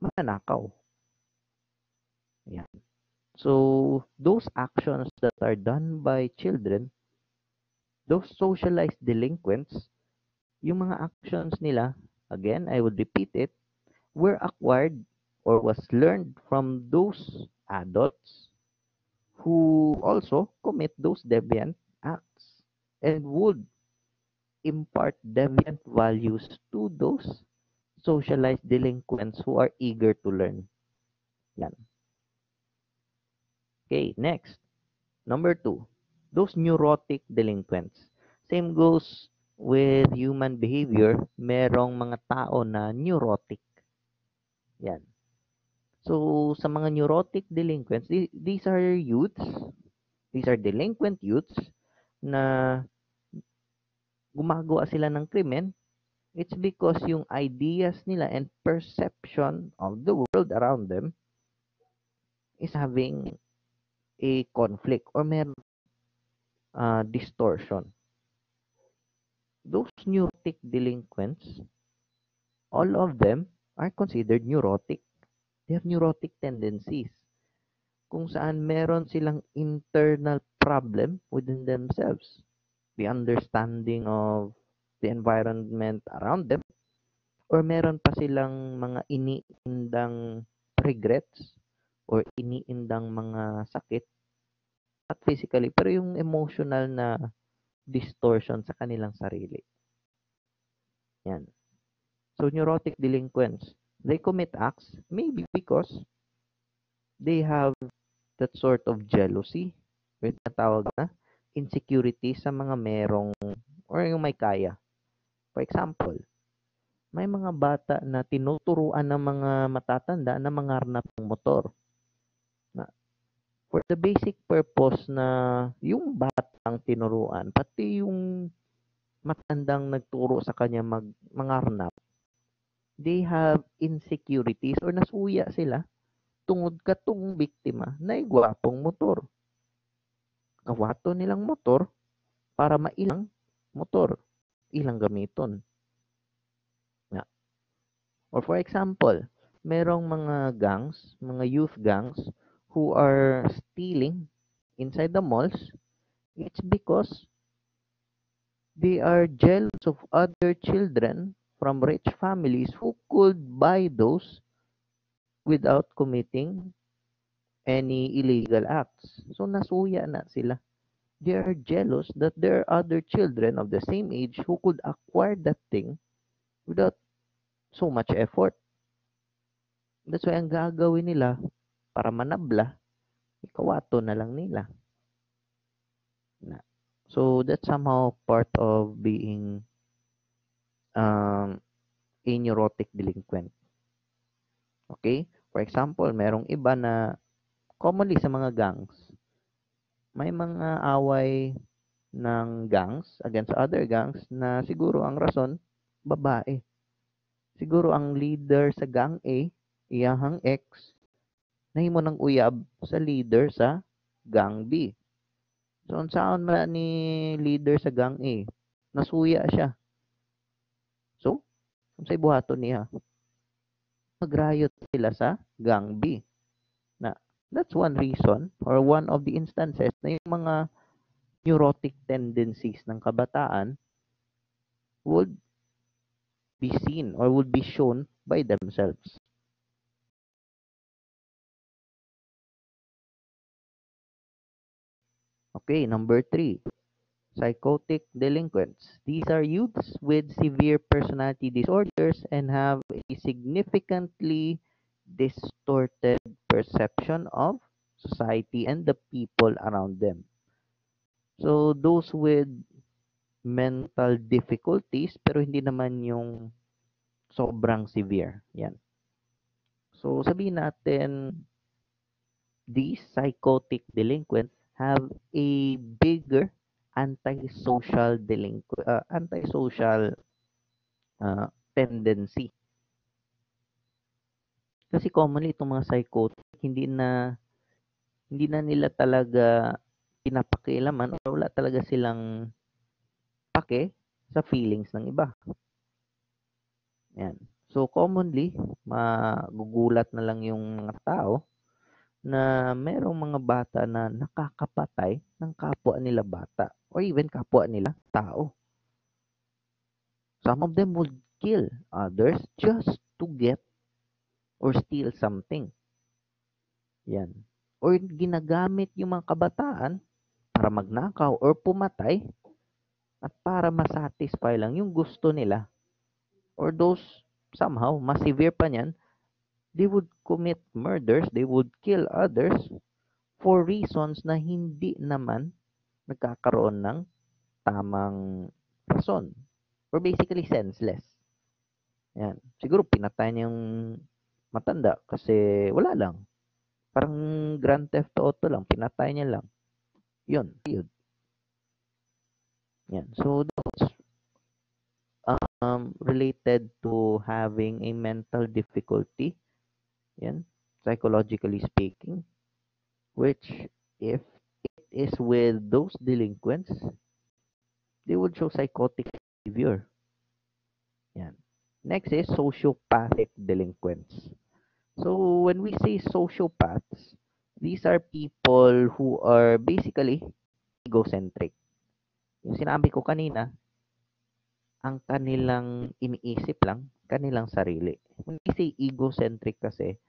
mananakaw. Yan. So, those actions that are done by children, those socialized delinquents, yung mga actions nila, again, I would repeat it, were acquired or was learned from those adults who also commit those deviant acts and would impart deviant values to those socialized delinquents who are eager to learn. Yan. Okay, next. Number two, those neurotic delinquents. Same goes with human behavior. Merong mga tao na neurotic. Yan. So, sa mga neurotic delinquents, these are youths, these are delinquent youths na gumagawa sila ng krimen. It's because yung ideas nila and perception of the world around them is having a conflict or may distortion. Those neurotic delinquents, all of them are considered neurotic. They have neurotic tendencies kung saan meron silang internal problem within themselves. The understanding of the environment around them or meron pa silang mga iniindang regrets or iniindang mga sakit at physically pero yung emotional na distortion sa kanilang sarili. Yan. So neurotic delinquents, they commit acts maybe because they have that sort of jealousy, with tawag na insecurity sa mga merong or yung may kaya. For example, may mga bata na tinuturuan ng mga matatanda na mangarnap ng motor. Na for the basic purpose na yung batang tinuruan, pati yung matandang nagturo sa kanya mangarnap, they have insecurities or nasuya sila tungod katong biktima na gwapong motor. Kawato nilang motor para mailang motor, ilang gamiton. Na. Or for example, merong mga gangs, mga youth gangs who are stealing inside the malls. It's because they are jealous of other children from rich families who could buy those without committing any illegal acts. So nasuya na sila. They are jealous that there are other children of the same age who could acquire that thing without so much effort. That's why ang gagawin nila para manabla, ikawato na lang nila. So that's somehow part of being a neurotic delinquent. Okay? For example, merong iba na commonly sa mga gangs, may mga away ng gangs against other gangs na siguro ang rason, babae. Siguro ang leader sa gang A, iyahang ex, nahimo ng uyab sa leader sa gang B. So, saan man ni leader sa gang A, nasuya siya. So, sa ibuhaton niya, mag-riot sila sa gang B. Na, that's one reason or one of the instances na yung mga neurotic tendencies ng kabataan would be seen or would be shown by themselves. Okay, number 3, psychotic delinquents. These are youths with severe personality disorders and have a significantly distorted perception of society and the people around them. So, those with mental difficulties pero hindi naman yung sobrang severe. Yan. So, sabihin natin, these psychotic delinquents have a bigger antisocial tendency. Kasi commonly itong mga psychotic hindi na nila talaga pinapakialaman o wala talaga silang pake sa feelings ng iba. Yan. So commonly, magugulat na lang yung mga tao na merong mga bata na nakakapatay ng kapwa nila bata or even kapwa nila tao. Some of them would kill others just to get or steal something. Yan. Or ginagamit yung mga kabataan para magnakaw or pumatay at para masatisfy lang yung gusto nila. Or those somehow, mas severe pa niyan, they would commit murders, they would kill others for reasons na hindi naman nagkakaroon ng tamang rason. Or basically senseless. Yan. Siguro pinatay niya yung matanda kasi wala lang. Parang Grand Theft Auto lang, pinatay niya lang. Yun. Yan. So those related to having a mental difficulty, yan, psychologically speaking, which if it is with those delinquents, they would show psychotic behavior. Yan. Next is sociopathic delinquents. So when we say sociopaths, these are people who are basically egocentric. Yung sinabi ko kanina, ang kanilang iniisip lang, kanilang sarili. When we say egocentric kasi,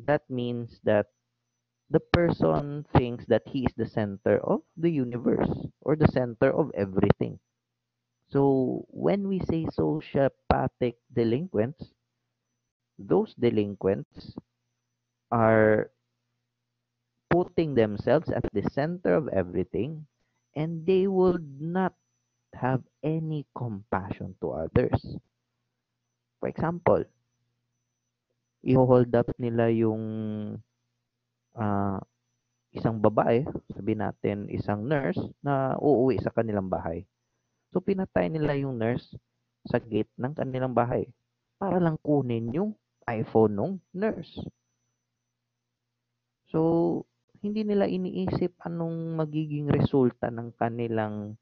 that means that the person thinks that he is the center of the universe or the center of everything. So when we say sociopathic delinquents, those delinquents are putting themselves at the center of everything and they would not have any compassion to others. For example, i-hold up nila yung ah, isang babae, sabihin natin isang nurse na uuwi sa kanilang bahay. So pinatay nila yung nurse sa gate ng kanilang bahay para lang kunin yung iPhone ng nurse. So hindi nila iniisip anong magiging resulta ng kanilang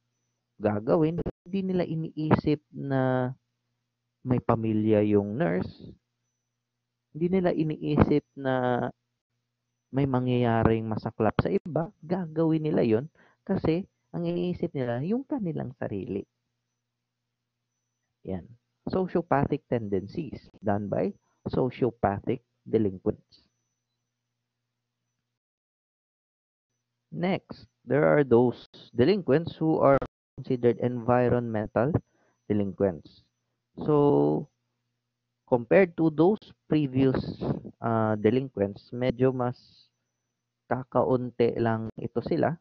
gagawin. Hindi nila iniisip na may pamilya yung nurse. Hindi nila iniisip na may mangyayaring masaklap sa iba. Gagawin nila yon kasi ang iniisip nila yung kanilang sarili. Yan. Sociopathic tendencies done by sociopathic delinquents. Next, there are those delinquents who are considered environmental delinquents. So, compared to those previous delinquents, medyo mas kakaunti lang ito sila.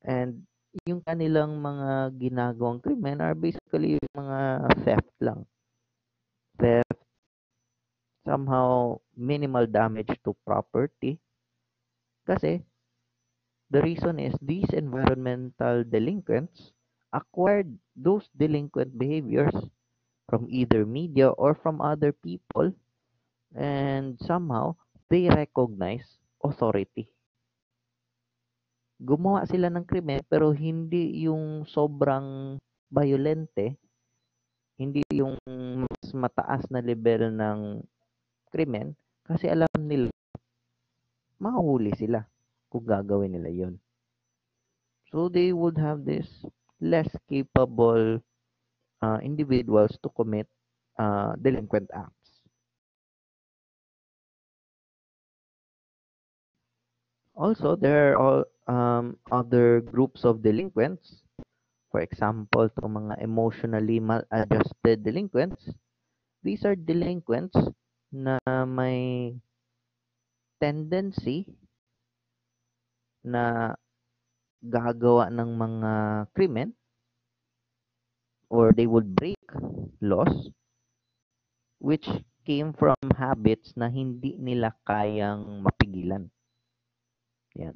And yung kanilang mga ginagawang krimen are basically yung mga theft lang. Theft, somehow minimal damage to property. Kasi the reason is these environmental delinquents acquired those delinquent behaviors from either media or from other people and somehow they recognize authority. Gumawa sila ng krimen pero hindi yung sobrang violente, hindi yung mas mataas na level ng krimen kasi alam nila mahuhuli sila kung gagawin nila yon. So they would have this less capable individuals to commit delinquent acts. Also, there are all other groups of delinquents. For example, itong mga emotionally maladjusted delinquents. These are delinquents na may tendency na gagawa ng mga krimen or they would break laws which came from habits na hindi nila kayang mapigilan. Yan.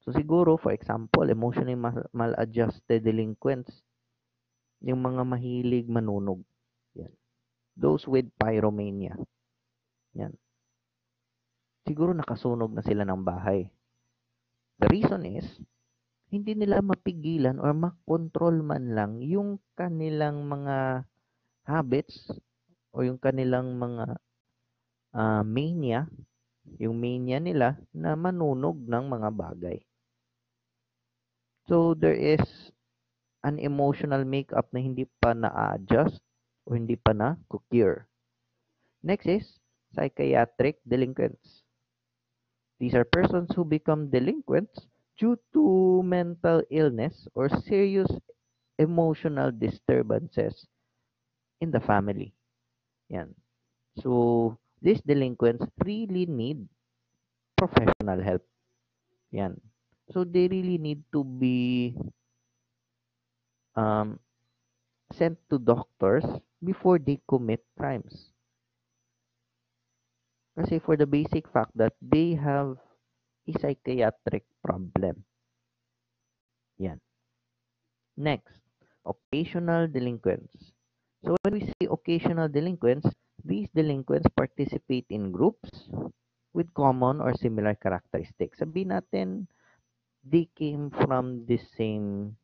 So siguro, for example, emotionally maladjusted delinquents, yung mga mahilig manunog. Yan. Those with pyromania. Yan. Siguro nakasunog na sila ng bahay. The reason is, hindi nila mapigilan or makontrol man lang yung kanilang mga habits o yung kanilang mga mania, yung mania nila na manunog ng mga bagay. So there is an emotional makeup na hindi pa na-adjust o hindi pa na-cure. Next is psychiatric delinquents. These are persons who become delinquents due to mental illness or serious emotional disturbances in the family. Yan. So, these delinquents really need professional help. Yan. So, they really need to be um, sent to doctors before they commit crimes. Kasi for the basic fact that they have a psychiatric problem. Yan. Next, occasional delinquents. So when we say occasional delinquents, these delinquents participate in groups with common or similar characteristics. Sabihin natin, they came from the same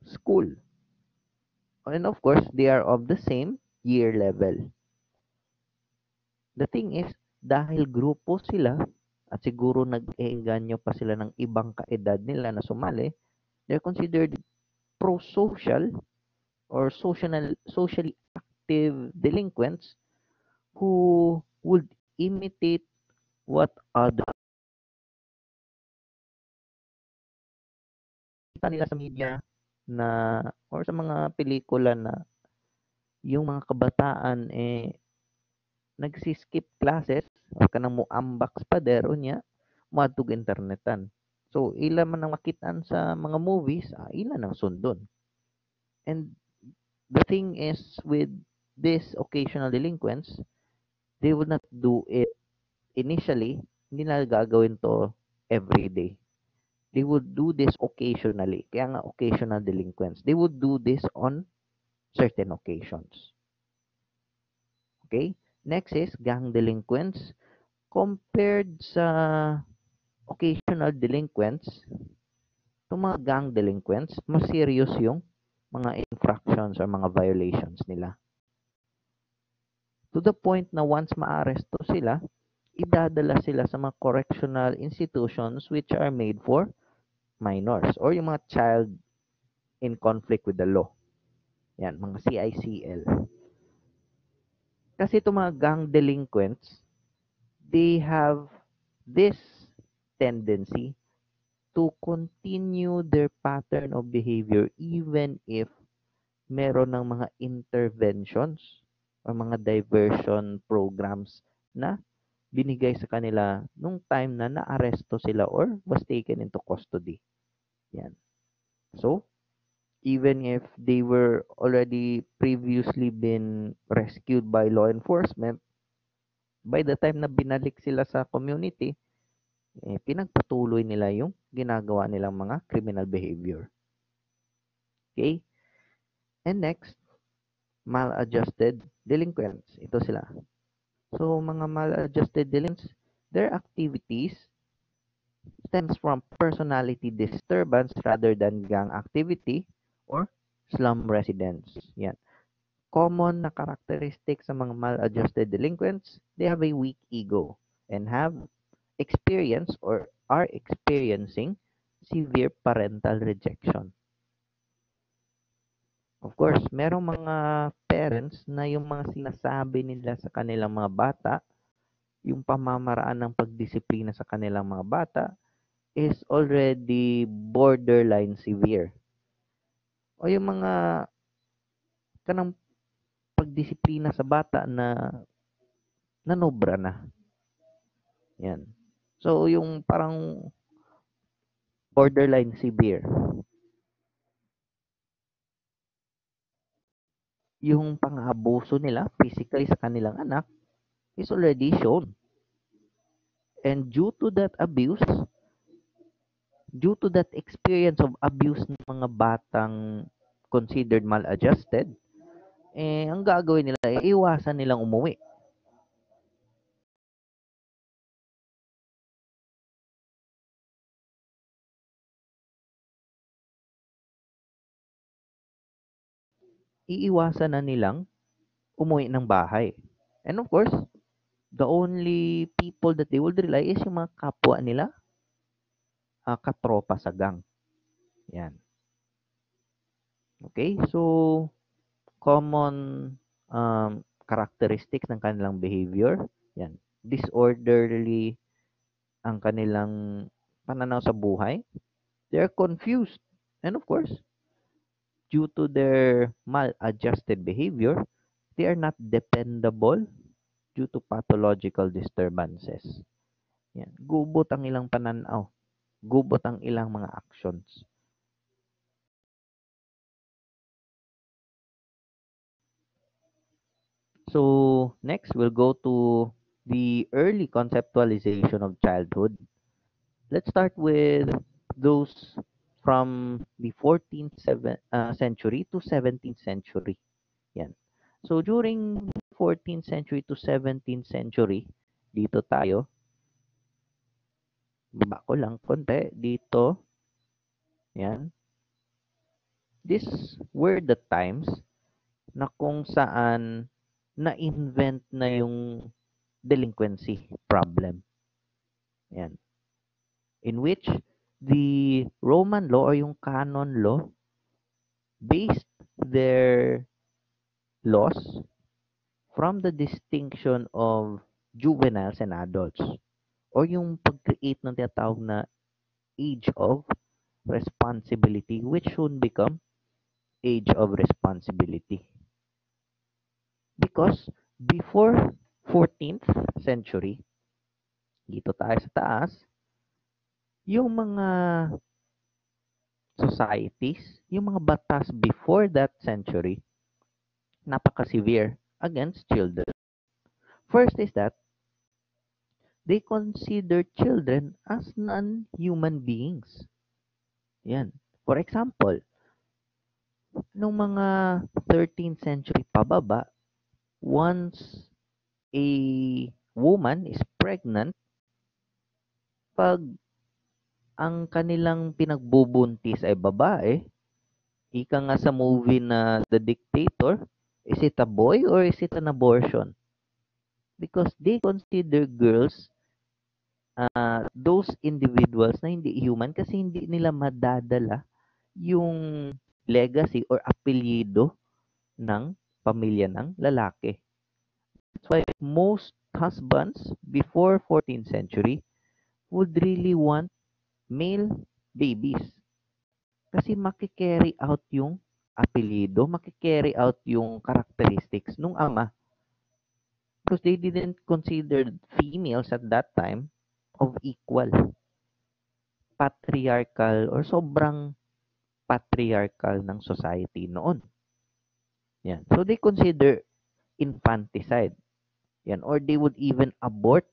school. And of course, they are of the same year level. The thing is, dahil grupo sila at siguro nag-eengganyo pa sila ng ibang kaedad nila na sumali, they're considered pro-social or socially active delinquents who would imitate what other kita nila sa media na or sa mga pelikula na yung mga kabataan nagsi-skip classes o kanang moambak sa pader unya moadtog internetan. So ila man ang makitaan sa mga movies, ila nang sundon. And the thing is with these occasional delinquents, they would not do it initially, hindi na gagawin to every day. They would do this occasionally. Kaya nga occasional delinquents. They would do this on certain occasions. Okay? Next is gang delinquents. Compared sa occasional delinquents, itong mga gang delinquents, mas serious yung mga infractions or mga violations nila. To the point na once maaresto sila, idadala sila sa mga correctional institutions which are made for minors or yung mga child in conflict with the law. Yan, mga CICL. Kasi itong mga gang delinquents, they have this tendency to continue their pattern of behavior even if meron ng mga interventions or mga diversion programs na binigay sa kanila nung time na naaresto sila or was taken into custody. Yan. So, even if they were already previously been rescued by law enforcement, by the time na binalik sila sa community, pinagpatuloy nila yung ginagawa nilang mga criminal behavior. Okay? And next, maladjusted delinquents. Ito sila. So, mga maladjusted delinquents, their activities stems from personality disturbance rather than gang activity or slum residence. Yan. Common na characteristic sa mga maladjusted delinquents, they have a weak ego and have experienced or are experiencing severe parental rejection. Of course, merong mga parents na yung mga sinasabi nila sa kanilang mga bata, yung pamamaraan ng pagdisiplina sa kanilang mga bata is already borderline severe. O yung mga kanang pagdisiplina sa bata na nanobra na. Yan. So, yung parang borderline severe. Yung pang-abuso nila physically sa kanilang anak is already shown. And due to that experience of abuse ng mga batang considered maladjusted, ang gagawin nila, iwasan nilang umuwi. Iiwasan na nilang umuwi ng bahay. And of course, the only people that they would rely is yung mga kapwa nila, katropa sa gang. Yan. Okay? So, common characteristics ng kanilang behavior. Yan. Disorderly ang kanilang pananaw sa buhay. They're confused. And of course, due to their maladjusted behavior, they are not dependable due to pathological disturbances. Yan. Gubot ang ilang pananaw. Gubot ang ilang mga actions. So, next, we'll go to the early conceptualization of childhood. Let's start with those from the 14th century to 17th century. Yan. So during 14th century to 17th century, dito tayo, baba ko lang konti, dito, yan. These were the times na kung saan na-invent na yung delinquency problem. Yan. In which the Roman law or yung canon law based their laws from the distinction of juveniles and adults or yung pag-create ng tinatawag na age of responsibility which soon become age of responsibility. Because before 14th century, dito tayo sa taas, yung mga societies, yung mga batas before that century, napaka-severe against children. First is that they consider children as non-human beings. Yan. For example, nung mga 13th century pababa, once a woman is pregnant, pag ang kanilang pinagbubuntis ay babae, ika nga sa movie na The Dictator, is it a boy or is it an abortion? Because they consider girls those individuals na hindi human kasi hindi nila madadala yung legacy or apelyido ng pamilya ng lalaki. That's why most husbands before 14th century would really want male babies. Kasi maki-carry out yung apelyido, maki-carry out yung characteristics nung ama. Because they didn't consider females at that time of equal. Patriarchal or sobrang patriarchal ng society noon. Yan. So they consider infanticide. Yan. Or they would even abort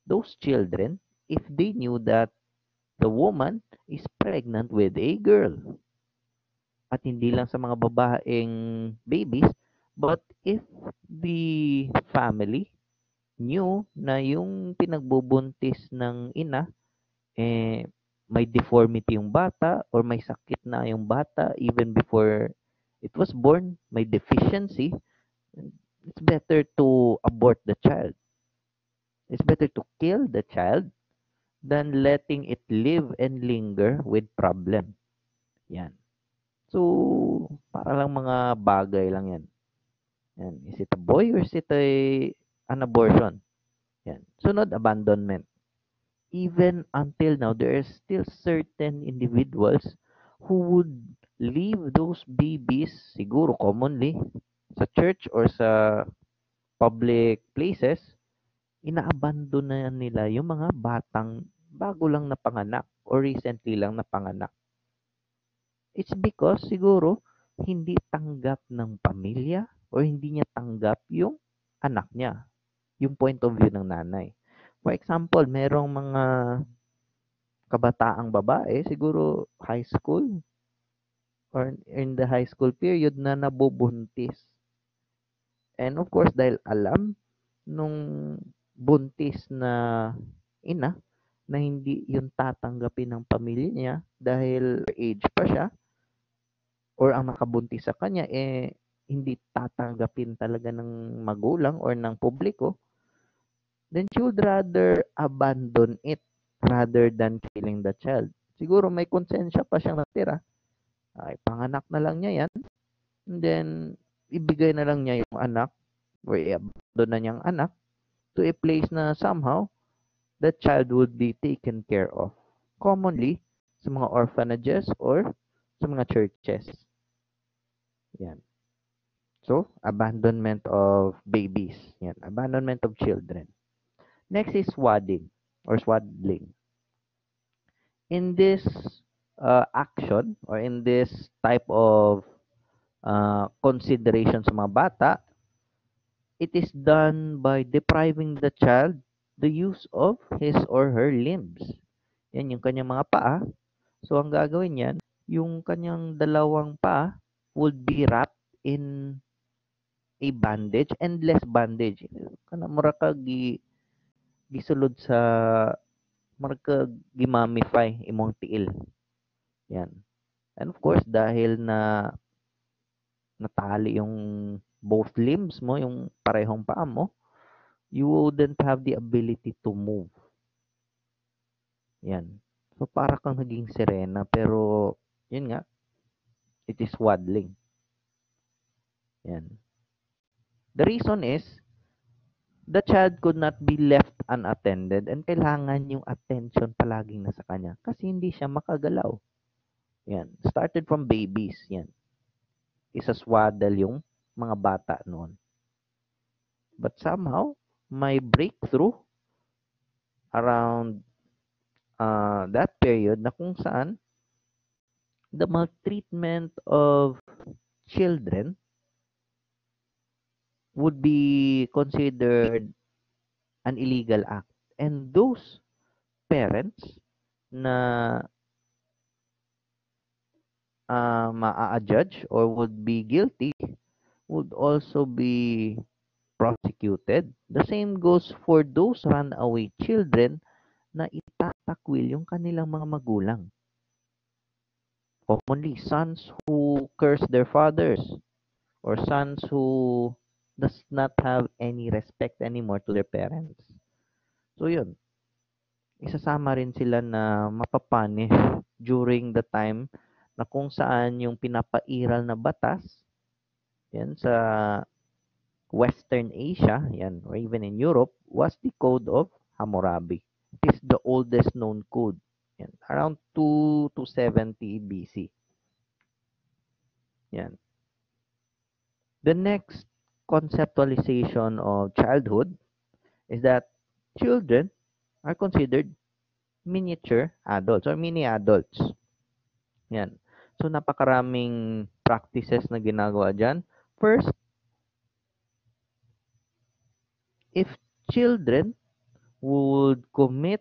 those children if they knew that the woman is pregnant with a girl. At hindi lang sa mga babaeng babies, but if the family knew na yung pinagbubuntis ng ina, eh, may deformity yung bata or may sakit na yung bata even before it was born, may deficiency, it's better to abort the child. It's better to kill the child than letting it live and linger with problem. Yan. So, para lang mga bagay lang yan. Yan. Is it a boy or is it an abortion? Yan. Sunod, abandonment. Even until now, there are still certain individuals who would leave those babies, siguro commonly, sa church or sa public places, inaabandon na nila yung mga batang bago lang napanganak or recently lang napanganak. It's because siguro hindi tanggap ng pamilya or hindi niya tanggap yung anak niya, yung point of view ng nanay. For example, merong mga kabataang babae, siguro high school or in the high school period na nabubuntis. And of course, dahil alam nung buntis na ina na hindi yun tatanggapin ng pamilya niya dahil age pa siya or ang nakabuntis sa kanya hindi tatanggapin talaga ng magulang or ng publiko, then she would rather abandon it rather than killing the child. Siguro may konsensya pa siyang natira. Ay, panganak na lang niya yan. And then, ibigay na lang niya yung anak or i-abandon na niyang anak to a place na somehow the child would be taken care of. Commonly, sa mga orphanages or sa mga churches. Yan. So, abandonment of babies. Yan. Abandonment of children. Next is swaddling or swaddling. In this action or in this type of consideration sa mga bata, it is done by depriving the child the use of his or her limbs. Yan yung kanyang mga paa. So, ang gagawin yan, yung kanyang dalawang paa would be wrapped in a bandage, endless bandage. Kana mura ka gisulod sa mura ka gimamify imong tiil. Yan. And of course, dahil na natali yung both limbs mo, yung parehong paa mo, you wouldn't have the ability to move. Yan. So, para kang naging sirena, pero, yun nga, it is waddling. Yan. The reason is, the child could not be left unattended and kailangan yung attention palaging nasa kanya kasi hindi siya makagalaw. Yan. Started from babies. Yan. Isa swaddle yung mga bata noon. But somehow, may breakthrough around that period na kung saan the maltreatment of children would be considered an illegal act. And those parents na maa-judge or would be guilty would also be prosecuted. The same goes for those runaway children na itatakwil yung kanilang mga magulang. Commonly, sons who curse their fathers or sons who does not have any respect anymore to their parents. So yun, isasama rin sila na mapapunish during the time na kung saan yung pinapairal na batas yan sa Western Asia, yan, or even in Europe, was the Code of Hammurabi. It is the oldest known code, yan, around 270 BC. Yan. The next conceptualization of childhood is that children are considered miniature adults or mini adults. Yan. So, napakaraming practices na ginagawa dyan. First, if children would commit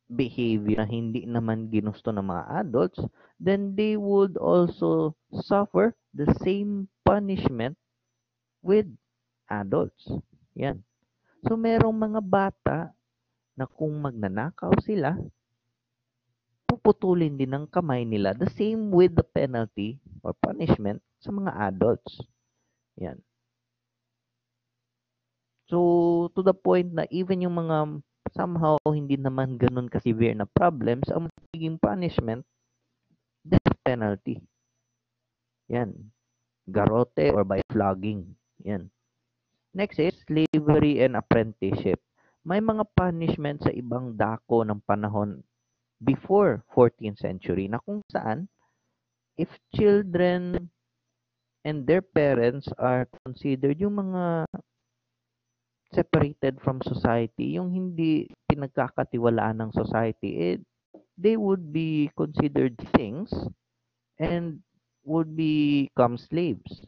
behavior na hindi naman ginusto ng mga adults, then they would also suffer the same punishment with adults. Yan. So, merong mga bata na kung magnanakaw sila, puputulin din ng kamay nila. The same with the penalty or punishment sa mga adults. Yan. So, to the point na even yung mga somehow hindi naman ganun ka-severe na problems, ang magiging punishment, death penalty. Yan. Garote or by flogging. Yan. Next is slavery and apprenticeship. May mga punishment sa ibang dako ng panahon before 14th century na kung saan if children and their parents are considered yung mga separated from society, yung hindi pinagkakatiwalaan ng society, they would be considered things and would become slaves.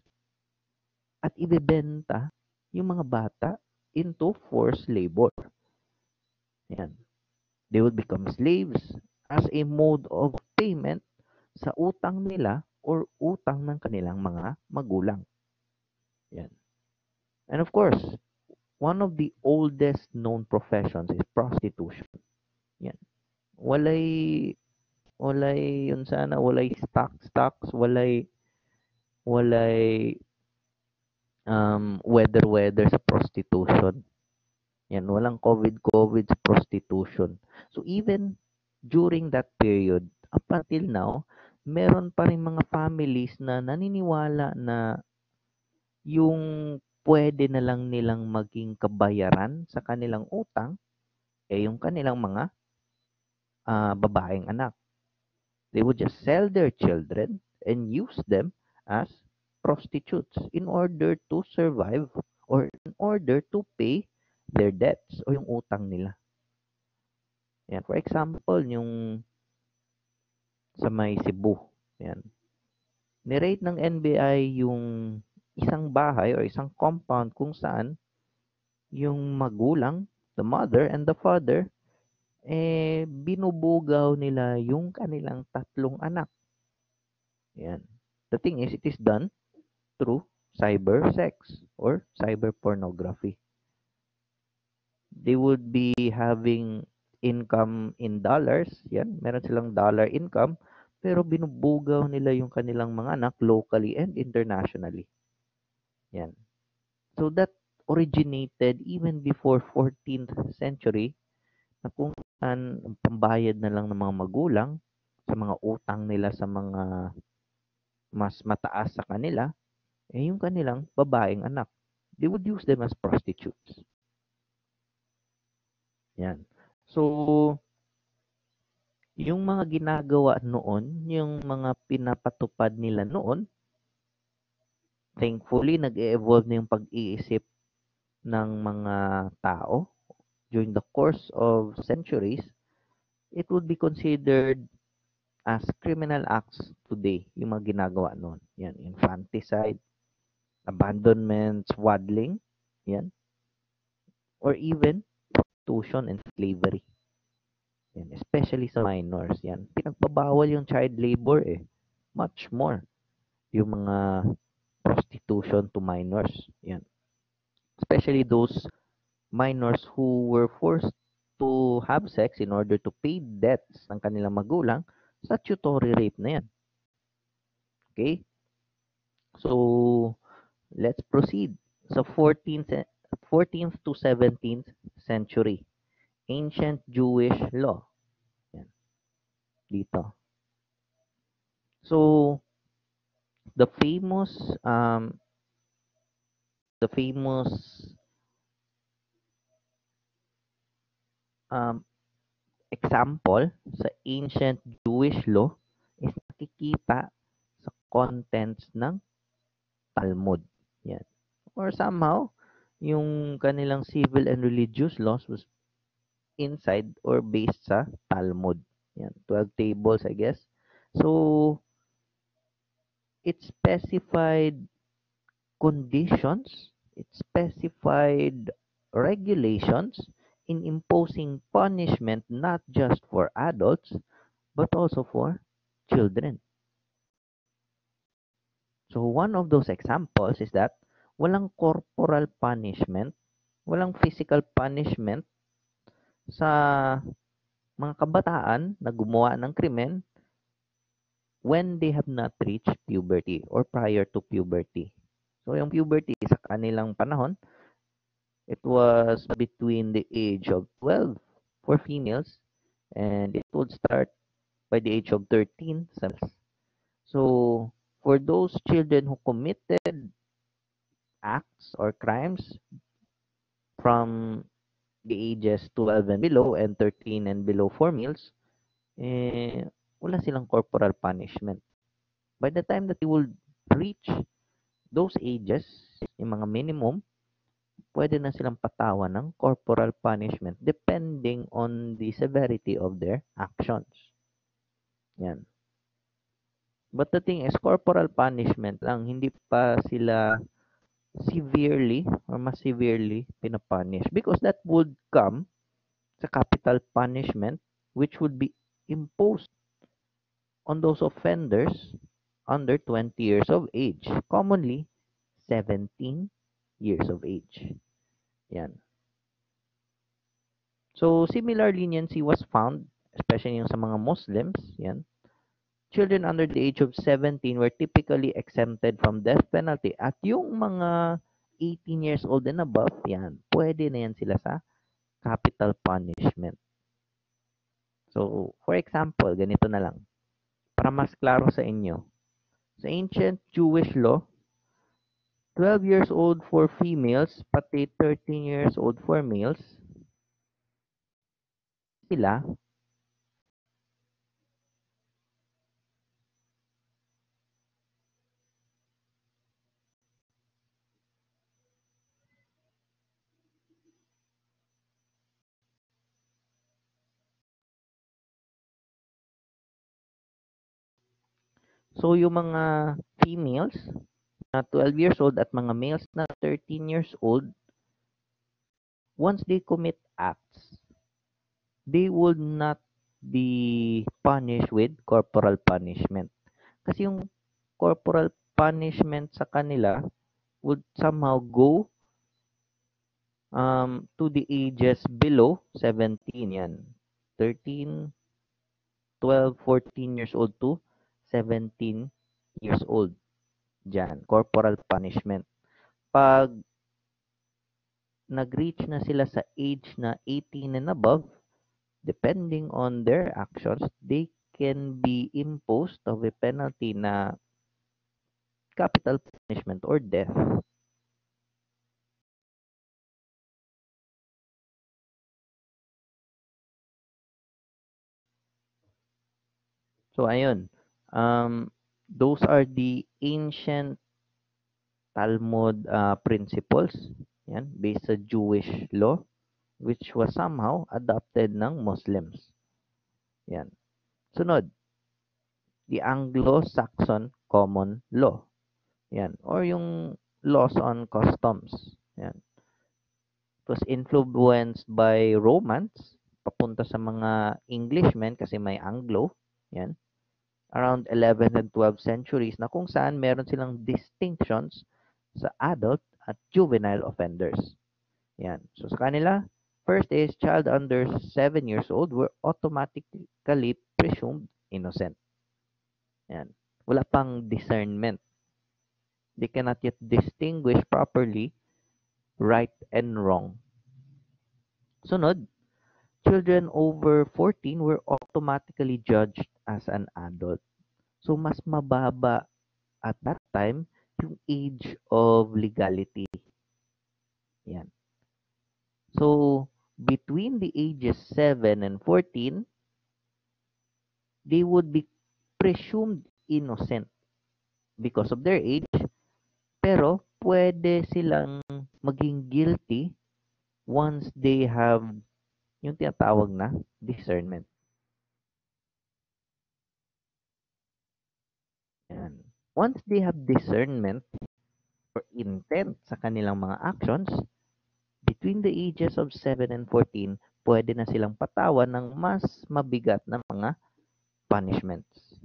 At ibebenta yung mga bata into forced labor. Yan. They would become slaves as a mode of payment sa utang nila or utang ng kanilang mga magulang. Yan. And of course, one of the oldest known professions is prostitution. Yan. Walay yun sana, walay stocks, walay weather sa prostitution. Yan, walang COVID sa prostitution. So even during that period, up until now, meron pa rin mga families na naniniwala na yung pwede na lang nilang maging kabayaran sa kanilang utang yung kanilang mga babaeng anak. They would just sell their children and use them as prostitutes in order to survive or in order to pay their debts o yung utang nila. Yan. For example, yung sa may Cebu. Yan. Nirate ng NBI yung isang bahay or isang compound kung saan yung magulang, the mother and the father, binubugaw nila yung kanilang tatlong anak. Yan. The thing is, it is done through cyber sex or cyber pornography. They would be having income in dollars. Yan, meron silang dollar income, pero binubugaw nila yung kanilang mga anak locally and internationally. Yan. So that originated even before 14th century na kung saan ang pambayad na lang ng mga magulang sa mga utang nila sa mga mas mataas sa kanila, yung kanilang babaeng anak. They would use them as prostitutes. Yan. So, yung mga ginagawa noon, yung mga pinapatupad nila noon, thankfully, nag-evolve na yung pag-iisip ng mga tao during the course of centuries. It would be considered as criminal acts today, yung mga ginagawa noon. Yan, infanticide, abandonment, swaddling, yan, or even prostitution and slavery. Yan, especially sa minors, yan. Pinagbabawal yung child labor eh. Much more. Yung mga prostitution to minors. Yan. Especially those minors who were forced to have sex in order to pay debts ng kanilang magulang, statutory rape na yan. Okay? So, let's proceed. So, 14th to 17th century. Ancient Jewish law. Yan, dito. So, the famous um, the famous um, example sa ancient Jewish law is nakikita sa contents ng Talmud. Yan. Or somehow, yung kanilang civil and religious laws was inside or based sa Talmud. Yan, 12 tables, I guess. So, it specified conditions, it specified regulations in imposing punishment not just for adults but also for children. So one of those examples is that walang corporal punishment, walang physical punishment sa mga kabataan na gumawa ng krimen when they have not reached puberty or prior to puberty. So yung puberty sa kanilang panahon, it was between the age of 12 for females and it would start by the age of 13 sa males. So for those children who committed acts or crimes from the ages 12 and below and 13 and below for males, eh, wala silang corporal punishment. By the time that they will reach those ages, yung mga minimum, pwede na silang patawan ng corporal punishment depending on the severity of their actions. Yan. But the thing is, corporal punishment lang, hindi pa sila severely or mas severely pinapunish because that would come sa capital punishment which would be imposed on those offenders under 20 years of age, commonly 17 years of age. Yan. So, similar leniency was found, especially yung sa mga Muslims, yan. Children under the age of 17 were typically exempted from death penalty. At yung mga 18 years old and above, yan, pwede na yan sila sa capital punishment. So, for example, ganito na lang. Para mas klaro sa inyo. Sa ancient Jewish law, 12 years old for females, pati 13 years old for males, sila. So, yung mga females, na 12 years old at mga males na 13 years old, once they commit acts, they would not be punished with corporal punishment. Kasi yung corporal punishment sa kanila would somehow go to the ages below 17 yan. 13, 12, 14 years old to 17 years old. Diyan, corporal punishment. Pag nag-reach na sila sa age na 18 and above, depending on their actions, they can be imposed of a penalty na capital punishment or death. So, ayun. Those are the ancient Talmud principles, yan, based sa Jewish law, which was somehow adopted ng Muslims. Yan. Sunod, the Anglo-Saxon common law. Yan. Or yung laws on customs. Yan. It was influenced by Romans, papunta sa mga Englishmen kasi may Anglo. Yan. Around 11th and 12th centuries na kung saan meron silang distinctions sa adult at juvenile offenders. Yan. So sa kanila, first is child under 7 years old were automatically presumed innocent. Yan. Wala pang discernment. They cannot yet distinguish properly right and wrong. Sunod, children over 14 were automatically judged as an adult. So mas mababa at that time yung age of legality. Yan. So between the ages 7 and 14, they would be presumed innocent because of their age, pero pwede silang maging guilty once they have yung tinatawag na discernment. Yan. Once they have discernment or intent sa kanilang mga actions, between the ages of 7 and 14, pwede na silang patawan ng mas mabigat na mga punishments.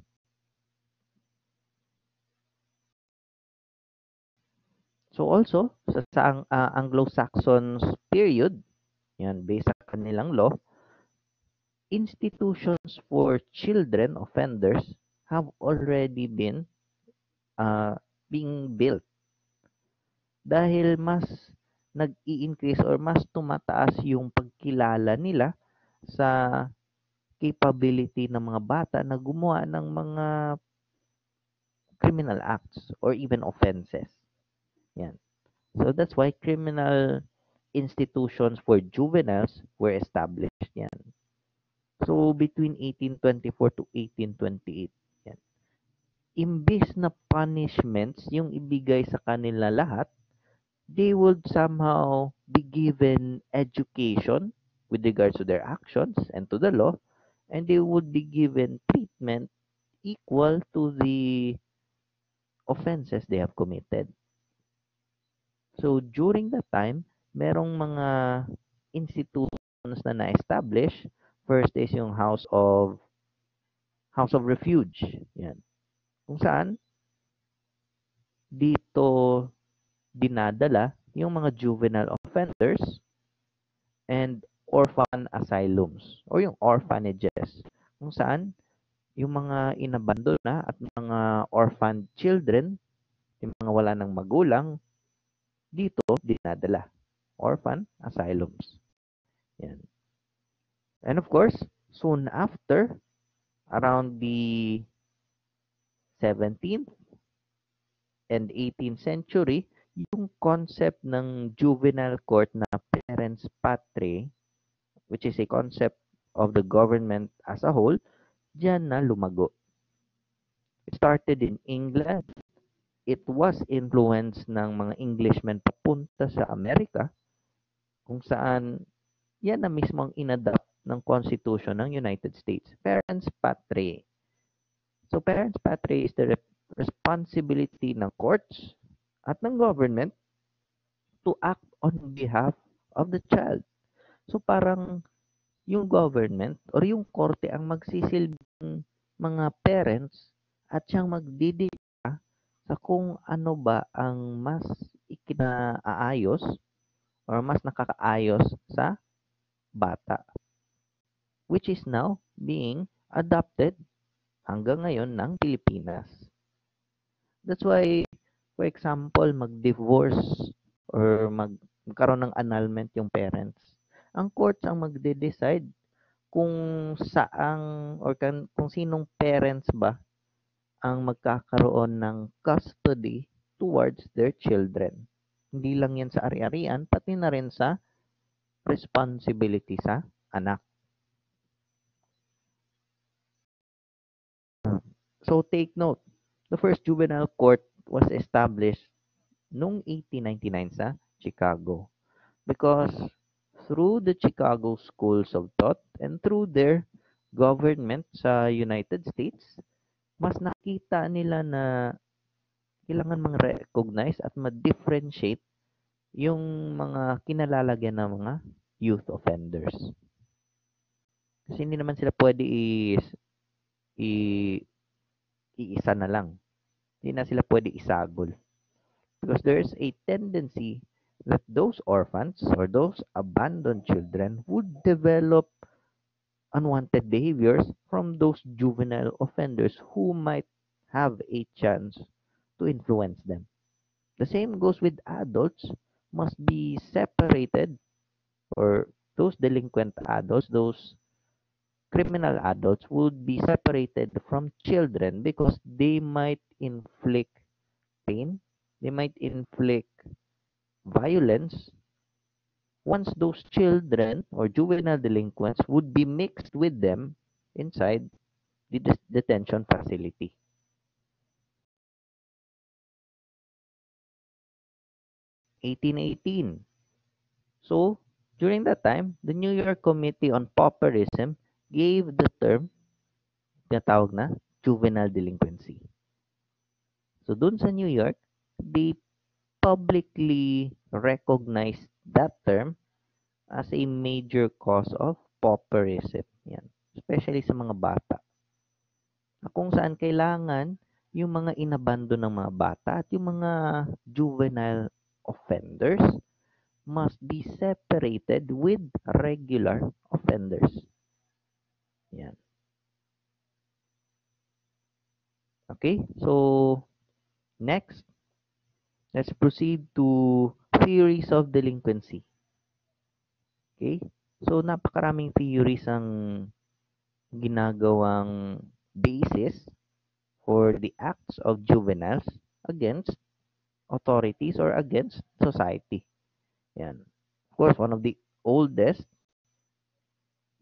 So also, sa Anglo-Saxons period, yan, based sa kanilang law, institutions for children offenders have already been being built dahil mas nag-i-increase or mas tumataas yung pagkilala nila sa capability ng mga bata na gumawa ng mga criminal acts or even offenses. Yan. So that's why criminal institutions for juveniles were established. Yan. So between 1824 to 1828. Yan. Imbis na punishments yung ibigay sa kanila lahat, they would somehow be given education with regards to their actions and to the law, and they would be given treatment equal to the offenses they have committed. So during that time, merong mga institutions na na-establish. First is yung House of Refuge. Yan. Kung saan dito dinadala yung mga juvenile offenders and orphan asylums or yung orphanages kung saan yung mga inabandon na at mga orphan children, yung mga wala ng magulang, dito dinadala. Orphan asylums. Yan. And of course, soon after, around the 17th and 18th century, yung concept ng juvenile court na parens patriae, which is a concept of the government as a whole, diyan na lumago. It started in England. It was influenced ng mga Englishmen papunta sa Amerika, kung saan yan na mismo ang inadapt ng Constitution ng United States. Parents patriae. So parents patriae is the responsibility ng courts at ng government to act on behalf of the child. So parang yung government or yung korte ang magsisilbing mga parents at siyang magdidikta sa kung ano ba ang mas ikinaayos or mas nakakaayos sa bata, which is now being adopted hanggang ngayon ng Pilipinas. That's why, for example, mag-divorce or magkaroon ng annulment yung parents. Ang courts ang magde-decide kung saang or kung sinong parents ba ang magkakaroon ng custody towards their children. Hindi lang yan sa ari-arian, pati na rin sa responsibility sa anak. So take note, the first juvenile court was established noong 1899 sa Chicago because through the Chicago Schools of Thought and through their government sa United States, mas nakita nila na kailangan recognize at ma-differentiate yung mga kinalalagyan ng mga youth offenders. Kasi hindi naman sila pwede i- iisa na lang. Hindi na sila pwede isagol. Because there's a tendency that those orphans or those abandoned children would develop unwanted behaviors from those juvenile offenders who might have a chance to influence them. The same goes with adults must be separated or those delinquent adults, those criminal adults would be separated from children because they might inflict pain, they might inflict violence once those children or juvenile delinquents would be mixed with them inside the detention facility. 1818. So, during that time, the New York Committee on Pauperism gave the term tinatawag na juvenile delinquency. So, dun sa New York, they publicly recognized that term as a major cause of pauperism. Yan. Especially sa mga bata. Na kung saan kailangan yung mga inabando ng mga bata at yung mga juvenile offenders must be separated with regular offenders. Yan. Okay, so next, let's proceed to theories of delinquency. Okay, so napakaraming theories ang ginagawang basis for the acts of juveniles against authorities or against society. Yan. Of course, one of the oldest,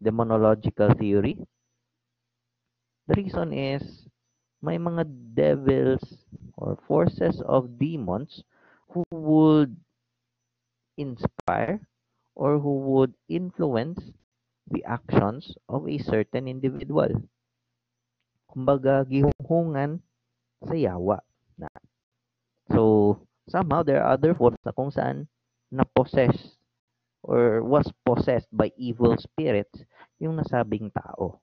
demonological theory. The reason is may mga devils or forces of demons who would inspire or who would influence the actions of a certain individual. Kumbaga, gihunghungan sa yawa. Na. So, somehow there are other forms na kung saan na-possess or was possessed by evil spirits yung nasabing tao.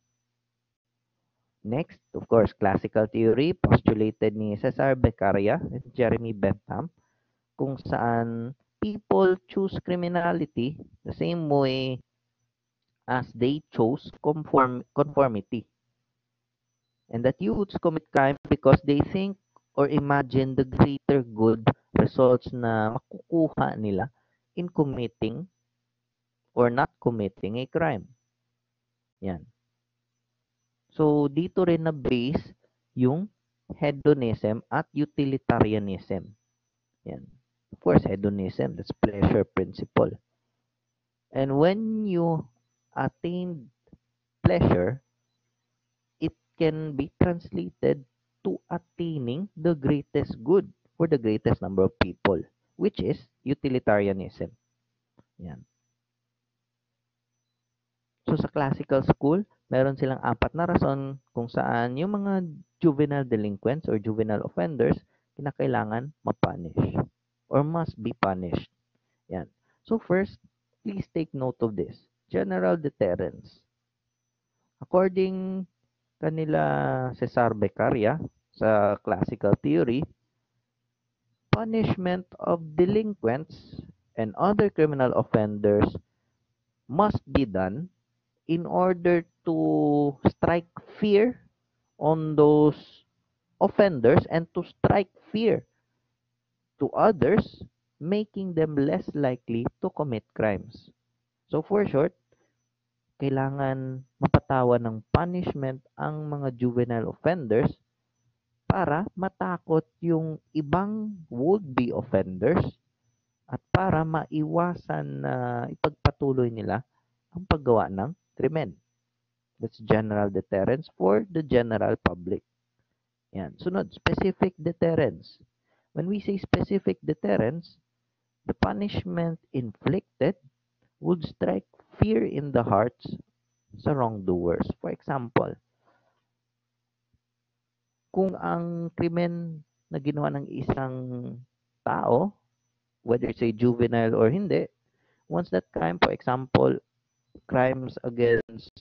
Next, of course, classical theory postulated ni Cesar Beccaria at Jeremy Bentham kung saan people choose criminality the same way as they chose conformity. And that youths commit crime because they think or imagine the greater good results na makukuha nila in committing or not committing a crime. Yan. So, dito rin na base yung hedonism at utilitarianism. Yan. Of course, hedonism, that's pleasure principle. And when you attain pleasure, it can be translated to attaining the greatest good for the greatest number of people, which is utilitarianism. Yan. So sa classical school, meron silang apat na rason kung saan yung mga juvenile delinquents or juvenile offenders kinakailangan ma-punish. or must be punished. Yan. So first, please take note of this. General deterrence. According kanila Cesar Beccaria sa classical theory, punishment of delinquents and other criminal offenders must be done in order to strike fear on those offenders and to strike fear to others, making them less likely to commit crimes. So for short, kailangan mapatawan ng punishment ang mga juvenile offenders para matakot yung ibang would-be offenders at para maiwasan na ipagpatuloy nila ang paggawa ng krimen. That's general deterrence for the general public. Yan. Sunod, specific deterrence. When we say specific deterrence, the punishment inflicted would strike fear in the hearts sa wrongdoers. For example, kung ang krimen na ginawa ng isang tao, whether it's a juvenile or hindi, once that crime, for example, crimes against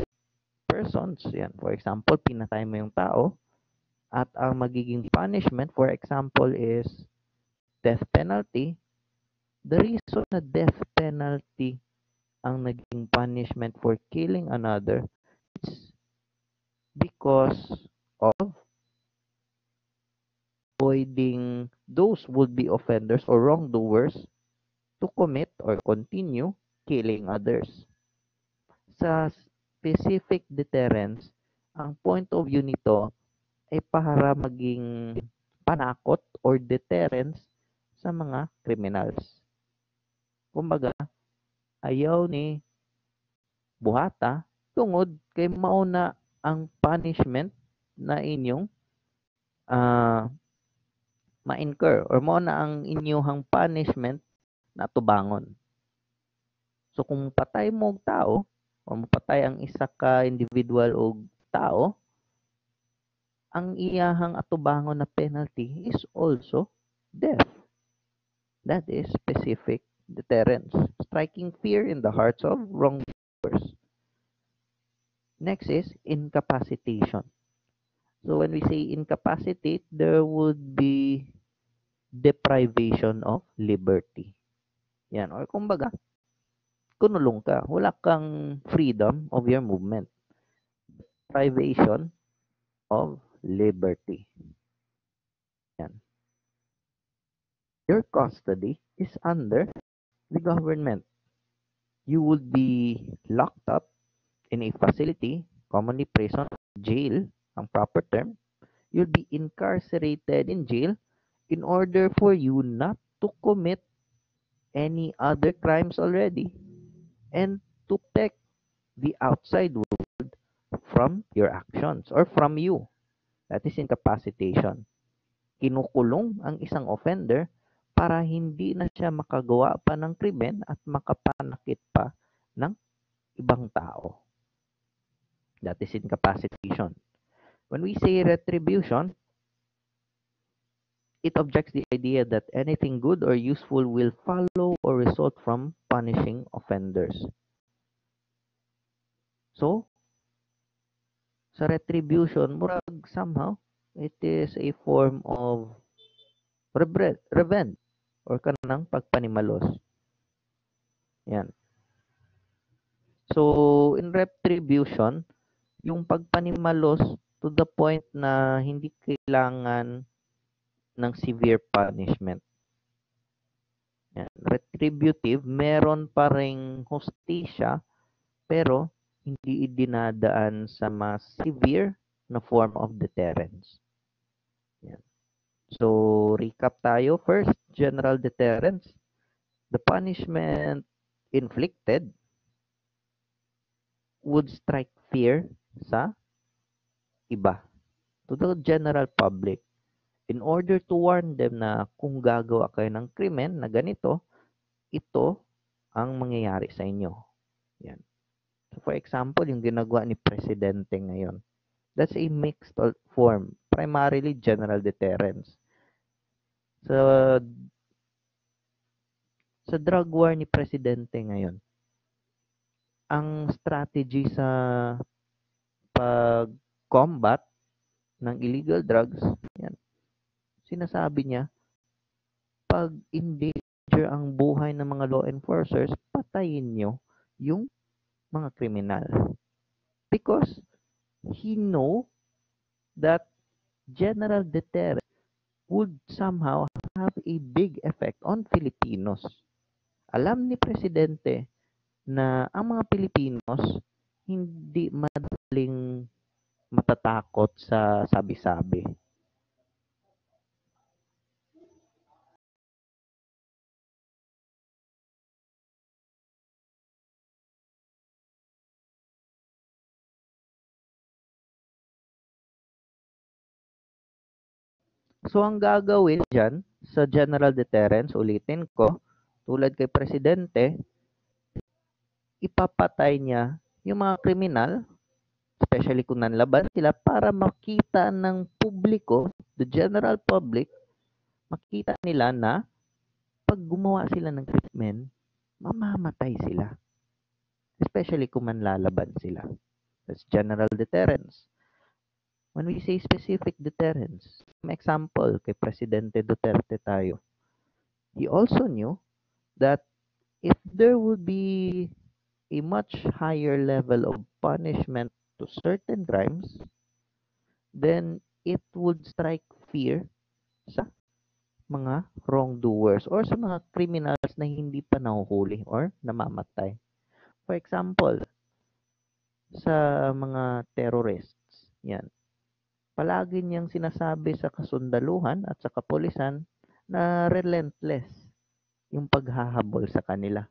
persons, yan, for example, pinatay mo yung tao, at ang magiging punishment, for example, is death penalty, the reason na death penalty ang naging punishment for killing another is because of avoiding those would-be offenders or wrongdoers to commit or continue killing others. Sa specific deterrence, ang point of view nito ay para maging panakot or deterrence sa mga criminals. Kumbaga, ayaw ni buhata tungod kay mauna ang punishment na inyong ma-incur or mauna ang inyong punishment na tubangon. So kung patay mo og tao o mapatay ang isa ka individual o tao, ang iyahang atubangon na penalty is also death. That is specific deterrence, striking fear in the hearts of wrongdoers. Next is incapacitation. So when we say incapacitate, there would be deprivation of liberty. Yan, or kumbaga, kunulong ka, wala kang freedom of your movement. Privation of liberty. Yan. Your custody is under the government. You would be locked up in a facility, commonly prison, jail, ang proper term. You'll be incarcerated in jail in order for you not to commit any other crimes already and to protect the outside world from your actions or from you. That is incapacitation. Kinukulong ang isang offender para hindi na siya makagawa pa ng krimen at makapanakit pa ng ibang tao. That is incapacitation. When we say retribution, it objects the idea that anything good or useful will follow or result from punishing offenders. So, sa retribution, murag somehow, it is a form of revenge or kanang pagpanimalos. Yan. So, in retribution, yung pagpanimalos to the point na hindi kailangan ng severe punishment. Yan. Retributive, meron pa ring hustisya, pero hindi idinadaan sa mas severe na form of deterrence. Yan. So, recap tayo. First, general deterrence. The punishment inflicted would strike fear sa iba, to the general public, in order to warn them na kung gagawa kayo ng krimen na ganito, ito ang mangyayari sa inyo. Yan. So for example, yung ginagawa ni Presidente ngayon, that's a mixed form, primarily general deterrence. So, sa drug war ni Presidente ngayon, ang strategy sa pag-combat ng illegal drugs, yan, sinasabi niya, pag endanger ang buhay ng mga law enforcers, patayin nyo yung mga kriminal. Because he know that general deterrence would somehow have a big effect on Filipinos. Alam ni Presidente na ang mga Pilipinos hindi madaling matatakot sa sabi-sabi. So, ang gagawin dyan sa general deterrence, ulitin ko, tulad kay Presidente, ipapatay niya yung mga kriminal, especially kung nanlaban sila, para makita ng publiko, the general public, makita nila na pag gumawa sila ng krimen, mamamatay sila. Especially kung manlalaban sila. That's general deterrence. When we say specific deterrence, example, kay Presidente Duterte tayo. He also knew that if there would be a much higher level of punishment to certain crimes, then it would strike fear sa mga wrongdoers or sa mga criminals na hindi pa nahuhuli or namamatay. For example, sa mga terrorists, yan. Palagi niyang sinasabi sa kasundaluhan at sa kapulisan na relentless yung paghahabol sa kanila.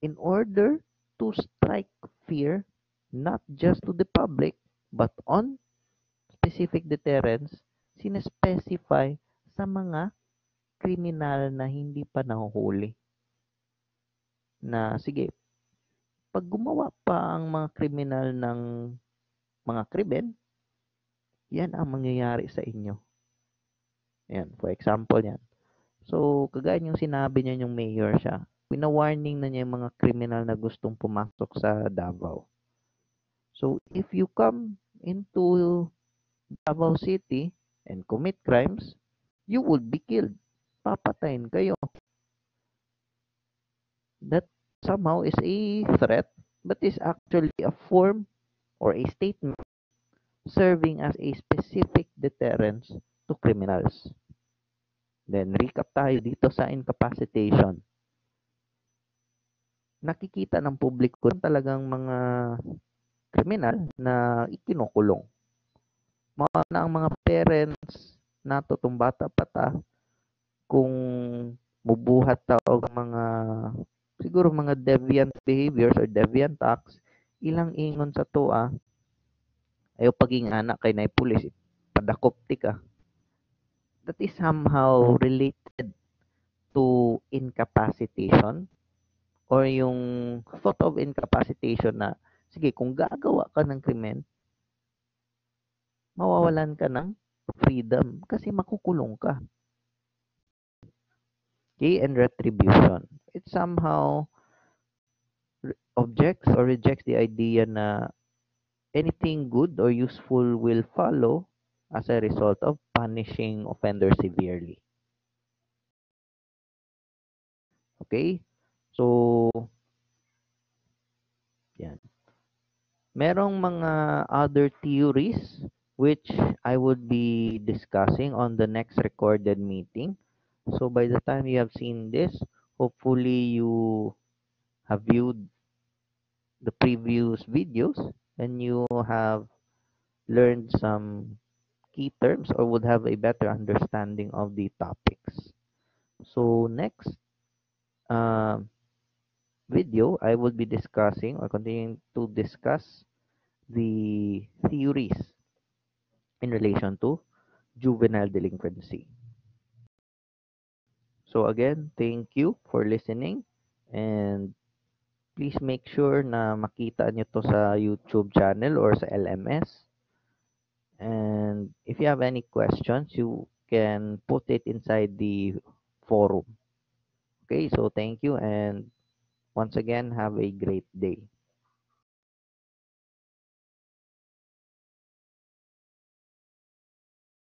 In order to strike fear, not just to the public, but on specific deterrence, sinespecify sa mga kriminal na hindi pa nahuhuli. Na sige, pag gumawa pa ang mga kriminal ng mga krimen, yan ang mangyayari sa inyo. Yan, for example yan. So, kagaya yung sinabi niya yung mayor siya, pina-warning na niya yung mga kriminal na gustong pumasok sa Davao. So, if you come into Davao City and commit crimes, you would be killed. Papatayin kayo. That somehow is a threat, but is actually a form or a statement serving as a specific deterrence to criminals. Then, recap tayo dito sa incapacitation. Nakikita ng publiko talagang mga kriminal na ikinukulong. Mga na ang mga parents na tutong bata pa ta, kung mubuhat ta og mga siguro mga deviant behaviors or deviant acts, ilang ingon sa tuwa, ayo paging anak kay nay pulis, padakop ti ka. That is somehow related to incapacitation or yung thought of incapacitation na, sige, kung gagawa ka ng krimen, mawawalan ka ng freedom kasi makukulong ka. Okay, and retribution. It somehow objects or rejects the idea na anything good or useful will follow as a result of punishing offenders severely. Okay? So, yan. Merong mga other theories which I would be discussing on the next recorded meeting. So by the time you have seen this, hopefully you have viewed the previous videos and you have learned some key terms or would have a better understanding of the topics. So next uh, video, I will be discussing or continuing to discuss the theories in relation to juvenile delinquency. So again, thank you for listening and please make sure na makita nyo to sa YouTube channel or sa LMS. And if you have any questions, you can put it inside the forum. Okay, so thank you and once again have a great day.